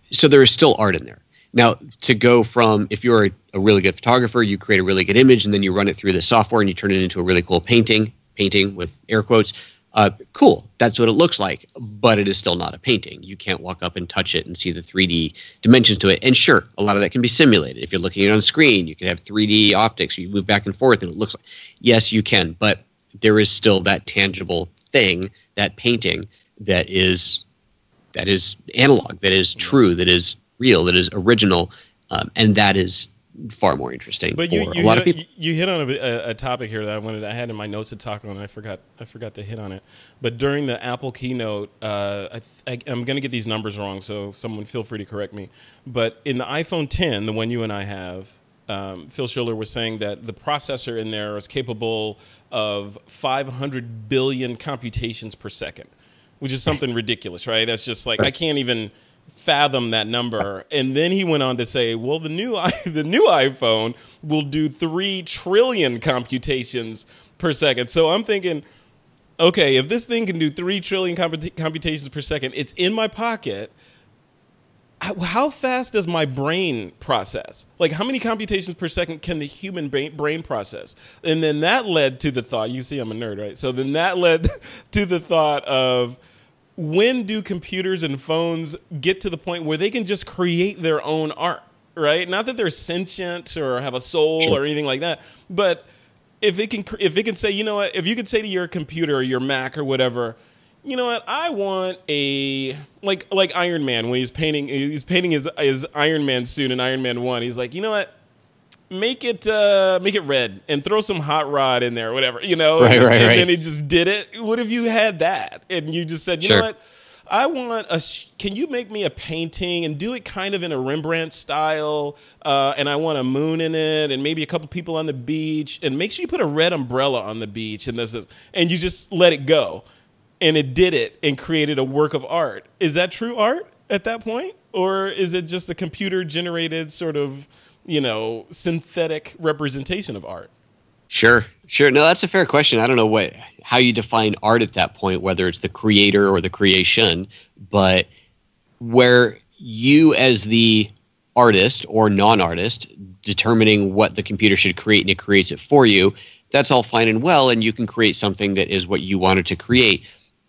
So there is still art in there. Now, to go from, if you're a really good photographer, you create a really good image, and then you run it through the software and you turn it into a really cool painting with air quotes. Cool. That's what it looks like, but it is still not a painting. You can't walk up and touch it and see the 3D dimensions to it. And sure, a lot of that can be simulated. If you're looking at it on screen, you can have 3D optics. You move back and forth and it looks like, yes, you can, but there is still that tangible thing, that painting that is analog, that is true, that is real, that is original, and that is far more interesting for a lot of people. You hit on a topic here that I had in my notes to talk on, and I forgot to hit on it. But during the Apple keynote, I'm going to get these numbers wrong, so someone feel free to correct me. But in the iPhone 10, the one you and I have, Phil Schiller was saying that the processor in there is capable of 500 billion computations per second, which is something ridiculous, right? That's just like, I can't even fathom that number. And then he went on to say, well, the new iPhone will do 3 trillion computations per second. So I'm thinking, okay, if this thing can do 3 trillion computations per second, it's in my pocket. How fast does my brain process? Like, how many computations per second can the human brain process? And then that led to the thought, you see I'm a nerd, right? So then that led to the thought of, when do computers and phones get to the point where they can just create their own art, right? Not that they're sentient or have a soul or anything like that, but if it can say, you know what, if you could say to your computer or your Mac or whatever, you know what, I want a, like Iron Man when he's painting his Iron Man suit in Iron Man 1. He's like, you know what, make it red and throw some hot rod in there or whatever, Right, and right. then it just did it. What if you had that and you just said, you know Sure. what? I want can you make me a painting and do it kind of in a Rembrandt style? And I want a moon in it and maybe a couple people on the beach, and make sure you put a red umbrella on the beach and this, and you just let it go. And it did it and created a work of art. Is that true art at that point? Or is it just a computer generated sort of, synthetic representation of art? Sure. No, that's a fair question. I don't know how you define art at that point, whether it's the creator or the creation, but where you as the artist or non-artist determining what the computer should create and it creates it for you, that's all fine and well, and you can create something that is what you wanted to create.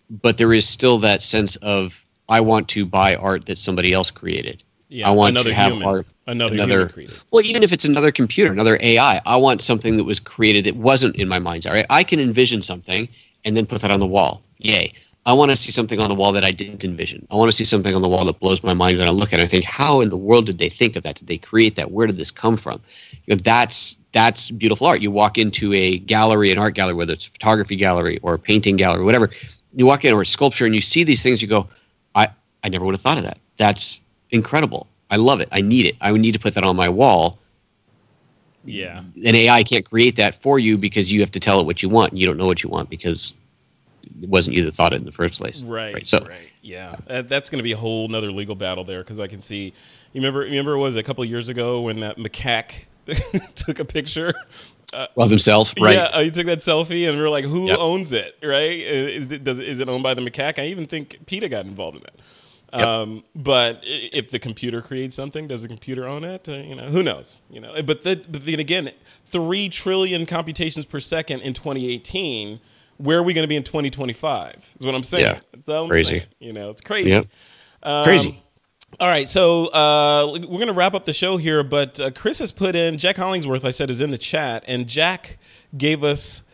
But there is still that sense of, I want to buy art that somebody else created. Yeah, I want to have human, art. Another human created. Well, even if it's another computer, another AI, I want something that was created that wasn't in my mind's eye. I can envision something and then put that on the wall. Yay. I want to see something on the wall that I didn't envision. I want to see something on the wall that blows my mind when I look at it. I think, how in the world did they think of that? Did they create that? Where did this come from? That's beautiful art. You walk into a gallery, an art gallery, whether it's a photography gallery or a painting gallery, whatever. You walk in, or a sculpture, and you see these things, you go, I never would have thought of that. That's incredible. I love it. I need it. I would need to put that on my wall. Yeah. An AI can't create that for you because you have to tell it what you want. And you don't know what you want because it wasn't you that thought it in the first place. Right. So, right. Yeah. That's going to be a whole nother legal battle there, because I can see. You remember it was a couple of years ago when that macaque took a picture. Love himself, right? Yeah, he took that selfie, and we were like, "Who Yep. owns it?" Right? Is it owned by the macaque? I even think PETA got involved in that. Yep. But if the computer creates something, does the computer own it? Who knows? But then again, 3 trillion computations per second in 2018. Where are we going to be in 2025? Is what I'm saying. Yeah. That's all I'm Crazy. saying. It's crazy. Yep. Crazy. All right, so we're going to wrap up the show here, but Chris has put in, Jack Hollingsworth, I said, is in the chat, and Jack gave us,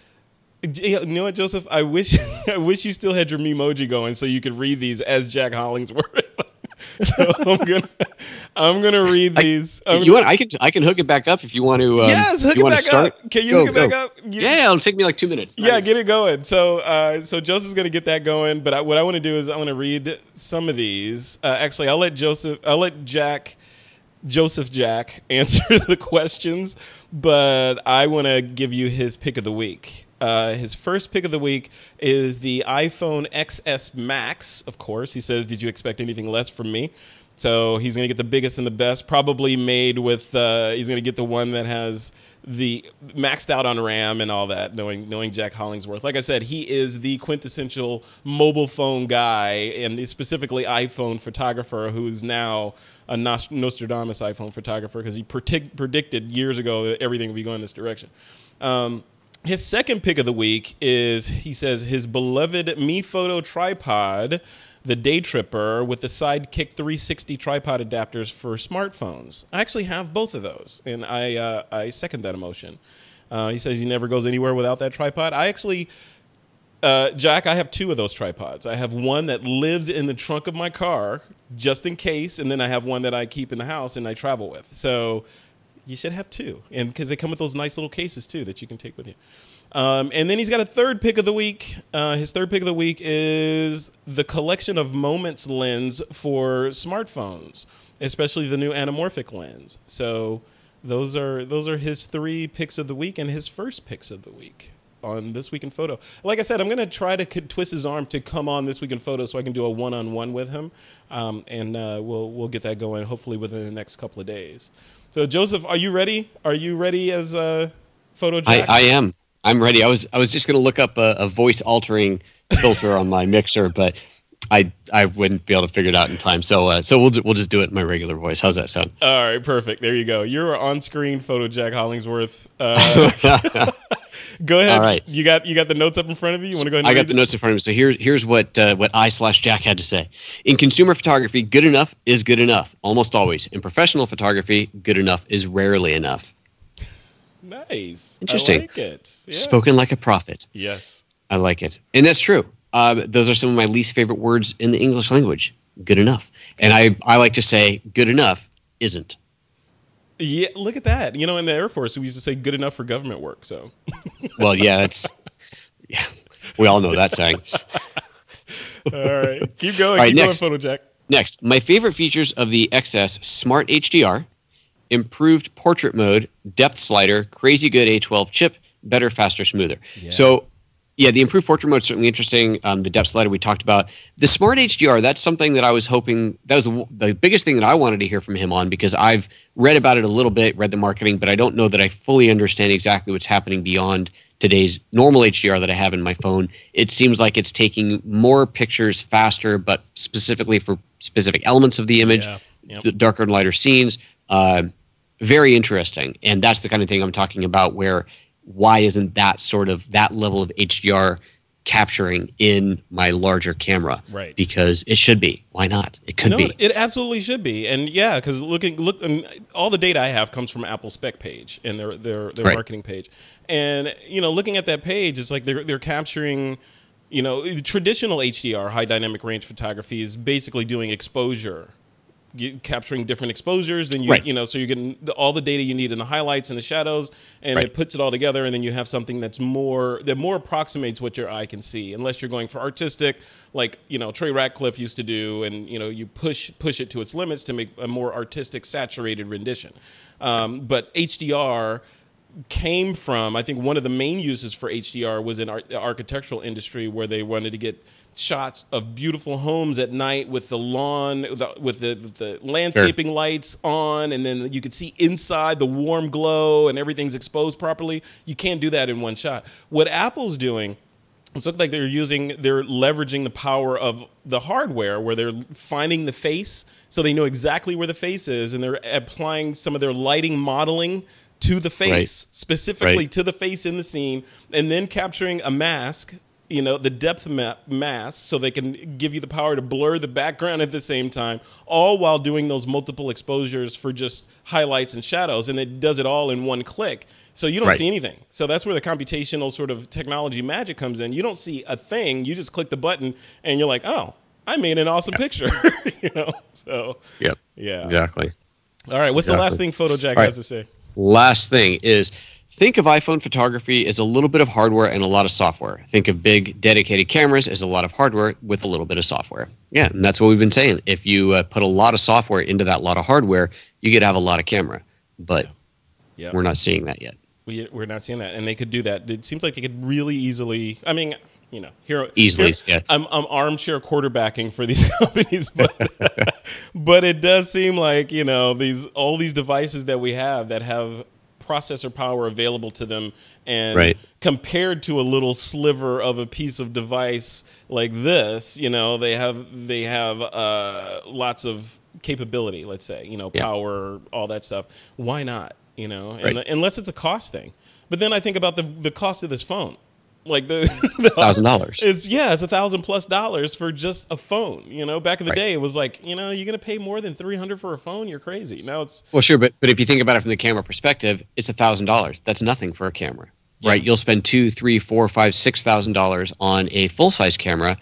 you know what, Joseph? I wish you still had your memoji going so you could read these as Jack Hollingsworth. So I'm gonna read these. I can hook it back up if you want to. Yes, hook it back up. Can you hook it back up? Yeah, it'll take me like 2 minutes. Yeah, get it going. So Joseph's gonna get that going. But what I want to do is I want to read some of these. Actually, I'll let Jack answer the questions, but I want to give you his pick of the week. His first pick of the week is the iPhone XS Max, of course. He says, did you expect anything less from me? So he's going to get the biggest and the best, probably made with, he's going to get the one that has the maxed out on RAM and all that, knowing Jack Hollingsworth. Like I said, he is the quintessential mobile phone guy, and specifically iPhone photographer, who's now a Nostradamus iPhone photographer, because he predicted years ago that everything would be going this direction. His second pick of the week is, he says, his beloved Mi Photo tripod, the Day Tripper, with the Sidekick 360 tripod adapters for smartphones. I actually have both of those, and I second that emotion. He says he never goes anywhere without that tripod. I actually, Jack, I have 2 of those tripods. I have one that lives in the trunk of my car, just in case, and then I have one that I keep in the house and I travel with. So you should have 2, and because they come with those nice little cases too that you can take with you. And then he's got a third pick of the week. His third pick of the week is the collection of moments lens for smartphones, especially the new anamorphic lens. So those are his 3 picks of the week and his first picks of the week on This Week in Photo. Like I said, I'm going to try to twist his arm to come on This Week in Photo so I can do a one-on-one with him, and we'll get that going hopefully within the next couple of days. So, Joseph, are you ready? Are you ready as Photo Jack? I am. I'm ready. I was just going to look up a voice altering filter on my mixer, but I wouldn't be able to figure it out in time. So we'll just do it in my regular voice. How's that sound? All right, perfect. There you go. You're on screen, Photo Jack Hollingsworth. Go ahead. All right. You got the notes up in front of you. You want to go ahead? And I got the notes in front of me. So here's what I/Jack had to say. In consumer photography, good enough is good enough, almost always. In professional photography, good enough is rarely enough. Nice. Interesting. I like it. Yeah. Spoken like a prophet. Yes. I like it. And that's true. Those are some of my least favorite words in the English language. Good enough. And I like to say good enough isn't. Yeah, look at that. You know, in the Air Force, we used to say good enough for government work. So, Well, yeah, we all know that saying. all right, keep going. All right, Keep next. going, PhotoJack. Next, my favorite features of the XS: Smart HDR, improved portrait mode, depth slider, crazy good A12 chip, better, faster, smoother. Yeah. So, yeah, the improved portrait mode is certainly interesting. The depth slider we talked about. The Smart HDR, that's something that I was hoping, that was the biggest thing that I wanted to hear from him on, because I've read about it a little bit, read the marketing, but I don't know that I fully understand exactly what's happening beyond today's normal HDR that I have in my phone. It seems like it's taking more pictures faster, but specifically for specific elements of the image, the darker and lighter scenes. Very interesting. And that's the kind of thing I'm talking about, where why isn't that level of HDR capturing in my larger camera? Right. Because it should be. Why not? It could be. It absolutely should be. And yeah, because all the data I have comes from Apple spec page and their Right. marketing page. And, looking at that page, it's like they're capturing, traditional HDR, high dynamic range photography, is basically doing exposure. Capturing different exposures, then Right. So you're getting all the data you need in the highlights and the shadows, and Right. it puts it all together, and then you have something that more approximates what your eye can see, unless you're going for artistic, like Trey Ratcliffe used to do, and you push it to its limits to make a more artistic, saturated rendition. But HDR came from, I think one of the main uses for HDR was in the architectural industry, where they wanted to get shots of beautiful homes at night with the lawn, with the landscaping lights on, and then you could see inside the warm glow and everything's exposed properly. You can't do that in one shot. What Apple's doing, it's looked like they're leveraging the power of the hardware, where they're finding the face, so they know exactly where the face is, and they're applying some of their lighting modeling to the face, specifically to the face in the scene, and then capturing a mask, the depth mask, so they can give you the power to blur the background at the same time, all while doing those multiple exposures for just highlights and shadows. And it does it all in one click. So you don't see anything. So that's where the computational sort of technology magic comes in. You don't see a thing. You just click the button and you're like, oh, I made an awesome picture. So Yep. Yeah. Exactly. All right. What's the last thing PhotoJack has to say? Last thing is, think of iPhone photography as a little bit of hardware and a lot of software. Think of big dedicated cameras as a lot of hardware with a little bit of software. Yeah, and that's what we've been saying. If you put a lot of software into that lot of hardware, you could have a lot of camera. But we're not seeing that yet. We're not seeing that, and they could do that. It seems like they could really easily. I mean, Easily. I'm armchair quarterbacking for these companies, but it does seem like all these devices that we have that have processor power available to them, and compared to a little sliver of a piece of device like this, they have lots of capability. Let's say power, all that stuff. Why not? Unless it's a cost thing. But then I think about the cost of this phone. Like the $1,000. It's $1,000+ for just a phone. Back in the day, it was like, you're gonna pay more than $300 for a phone. You're crazy. Now it's sure, but if you think about it from the camera perspective, it's $1,000. That's nothing for a camera, right? You'll spend $2,000, $3,000, $4,000, $5,000, $6,000 on a full size camera,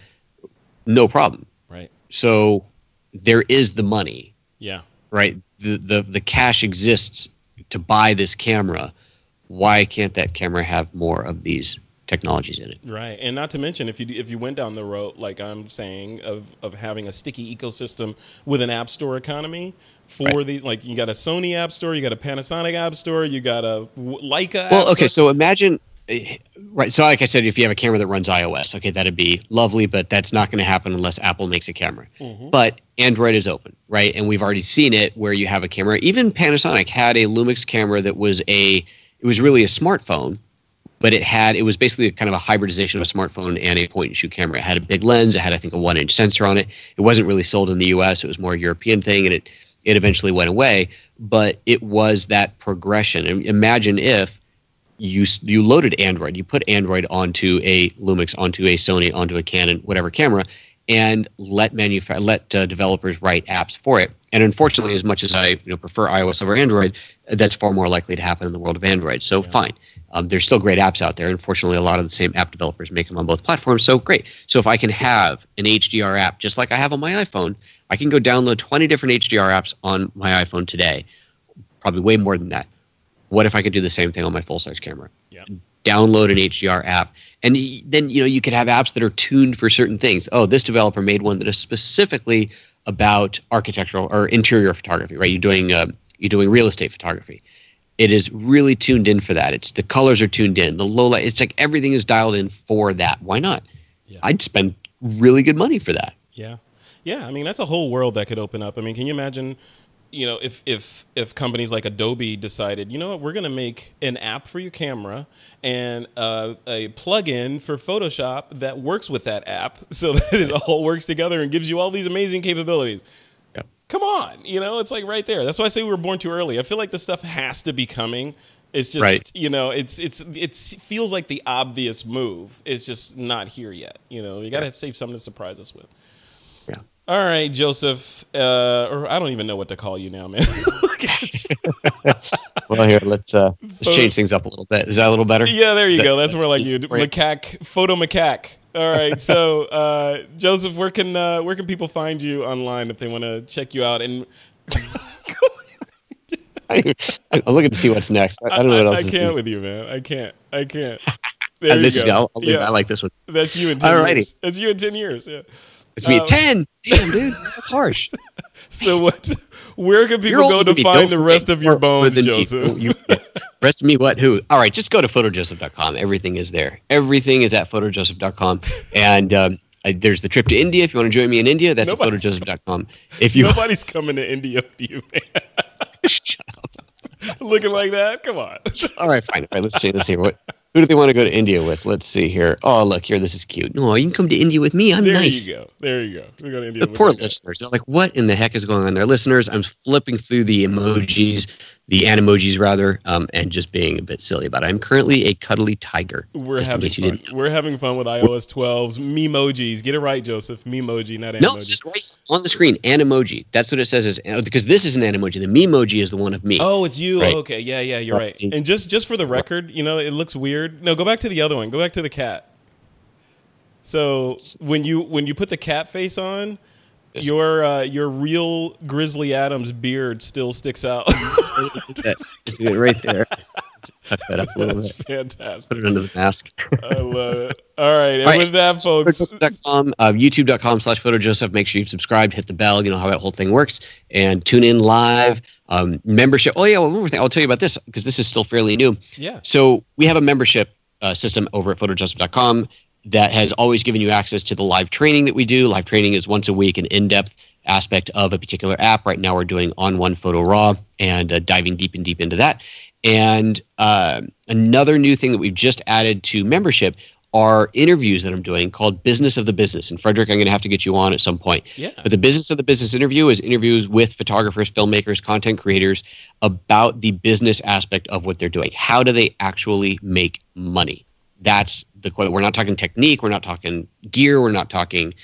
no problem. Right. So there is the money. Yeah. Right. The cash exists to buy this camera. Why can't that camera have more of these technologies in it? Right. And not to mention, if you went down the road, like I'm saying, of having a sticky ecosystem with an app store economy for these, like you got a Sony app store, you got a Panasonic app store, you got a Leica app store. Okay, so imagine, so like I said, if you have a camera that runs iOS, okay, that'd be lovely, but that's not going to happen unless Apple makes a camera. But Android is open, right? And we've already seen it where you have a camera. Even Panasonic had a Lumix camera that was really a smartphone, but it was basically kind of a hybridization of a smartphone and a point-and-shoot camera. It had a big lens. It had, I think, a 1-inch sensor on it. It wasn't really sold in the U.S. It was more a European thing, and it eventually went away. But it was that progression. And imagine if you loaded Android, you put Android onto a Lumix, onto a Sony, onto a Canon, whatever camera, and let developers write apps for it. And unfortunately, as much as I prefer iOS over Android, that's far more likely to happen in the world of Android. So fine. There's still great apps out there. Unfortunately, a lot of the same app developers make them on both platforms. So great. So if I can have an HDR app, just like I have on my iPhone, I can go download 20 different HDR apps on my iPhone today. probably way more than that. What if I could do the same thing on my full-size camera? Yeah. Download an HDR app, and then you could have apps that are tuned for certain things. Oh, this developer made one that is specifically about architectural or interior photography, right? You're doing real estate photography. It is really tuned in for that. It's the colors are tuned in, the low light. It's like everything is dialed in for that. Why not? Yeah. I'd spend really good money for that. Yeah, yeah. I mean, that's a whole world that could open up. I mean, can you imagine? If companies like Adobe decided, you know what, we're going to make an app for your camera and a plugin for Photoshop that works with that app so that it all works together and gives you all these amazing capabilities. Yep. Come on, it's like right there. That's why I say we were born too early. I feel like this stuff has to be coming. It's just, right. It feels like the obvious move. It's just not here yet. You got to save something to surprise us with. Yeah. All right, Joseph, or I don't even know what to call you now, man. Well, here, let's change things up a little bit. Is that a little better? Yeah, there you go. That's more like you. Macaque, photo macaque. All right, so Joseph, where can people find you online if they want to check you out? And I'm looking to see what's next. I don't know what else. I can't with you, man. I can't. There you go. I like this one. That's you in 10 years. That's you in 10 years. Yeah. It's me at 10. Damn, dude. That's harsh. So where can people go to find the rest of your bones, Joseph? Rest of me, what? Who? All right, just go to PhotoJoseph.com. Everything is there. Everything is at PhotoJoseph.com. And there's the trip to India. If you want to join me in India, that's at PhotoJoseph.com. Nobody's coming to India with you, man. Shut up. Looking like that? Come on. All right, fine. All right, let's see. Who do they want to go to India with? Let's see here. Oh, look here. This is cute. No, you can come to India with me. I'm nice. There you go. We go to India. The poor listeners. They're like, what in the heck is going on there? Listeners, I'm flipping through the emojis, the animojis rather, and just being a bit silly about it. I'm currently a cuddly tiger. We're having fun. We're having fun with iOS 12's memojis. Get it right, Joseph. Memoji, not Animoji. No, it's just right on the screen. Animoji. That's what it says. Because this is an Animoji. The memoji is the one of me. Oh, it's you. Right? Okay. Yeah, you're right. And just for the record, it looks weird. No, go back to the other one. Go back to the cat. So when you put the cat face on, your real Grizzly Adams beard still sticks out. It's right there. Tuck that up a little bit. Fantastic. Put it under the mask. I love it. All right. And with that, folks. YouTube.com/PhotoJoseph. Make sure you've subscribed, hit the bell. You know how that whole thing works. And tune in live. Membership. Oh, yeah. One more thing. I'll tell you about this because this is still fairly new. Yeah. So we have a membership system over at PhotoJoseph.com that has always given you access to the live training that we do. Live training is once a week, an in-depth aspect of a particular app. Right now we're doing On One Photo Raw and diving deep into that. And another new thing that we've just added to membership are interviews that I'm doing called Business of the Business. And Frederick, I'm going to have to get you on at some point. Yeah. But the Business of the Business interview is interviews with photographers, filmmakers, content creators about the business aspect of what they're doing. How do they actually make money? That's the question. We're not talking technique. We're not talking gear. We're not talking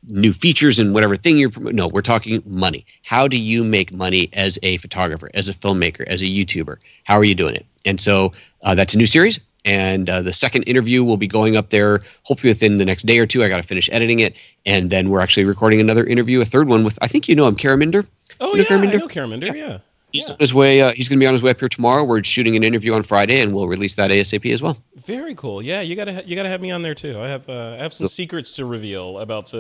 new features and whatever thing you're promoting. No, we're talking money. How do you make money as a photographer, as a filmmaker, as a YouTuber? How are you doing it? And so that's a new series. And the second interview will be going up there hopefully within the next day or two. I got to finish editing it. And then we're actually recording another interview, a third one with, I think you know him, Karaminder. Oh, yeah, I know Karaminder, yeah. He's on his way. He's going to be on his way up here tomorrow. We're shooting an interview on Friday, and we'll release that ASAP as well. Very cool. Yeah, you gotta have me on there too. I have some secrets to reveal about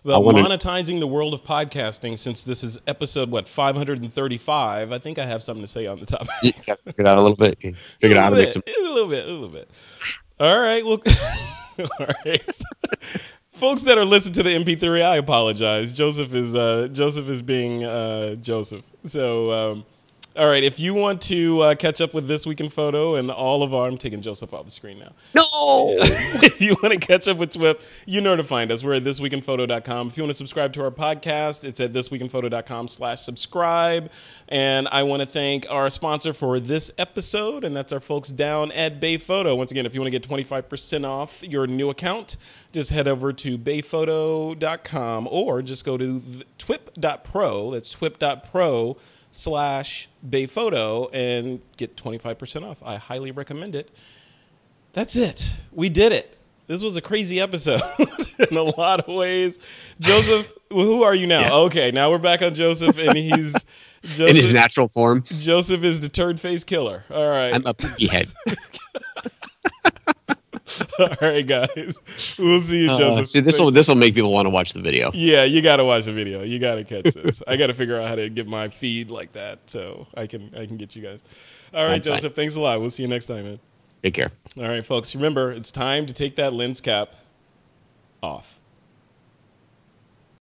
monetizing the world of podcasting. Since this is episode 535, I think I have something to say on the topic. You got to figure it out a little bit. Figure out how to make some. A little bit. All right. Well, all right. Folks that are listening to the MP3, I apologize. Joseph is being Joseph. So, all right. If you want to catch up with This Week in Photo and all of our, I'm taking Joseph off the screen now. No. If you want to catch up with TWiP, you know where to find us. We're at thisweekinphoto.com. If you want to subscribe to our podcast, it's at thisweekinphoto.com/subscribe. And I want to thank our sponsor for this episode, and that's our folks down at Bay Photo. Once again, if you want to get 25% off your new account, just head over to bayphoto.com or just go to TWiP.pro. That's TWiP.pro/bayphoto and get 25% off. I highly recommend it. That's it. We did it. This was a crazy episode in a lot of ways. Joseph, who are you now? Yeah. Okay, now we're back on Joseph, and he's in his natural form. Joseph is the turd face killer. All right. I'm a poopy head. All right, guys. We'll see you, Joseph. See, this will make people want to watch the video. Yeah, you got to watch the video. You got to catch this. I got to figure out how to get my feed like that so I can get you guys. All right, Joseph. Thanks a lot. We'll see you next time, man. Take care. All right, folks. Remember, it's time to take that lens cap off.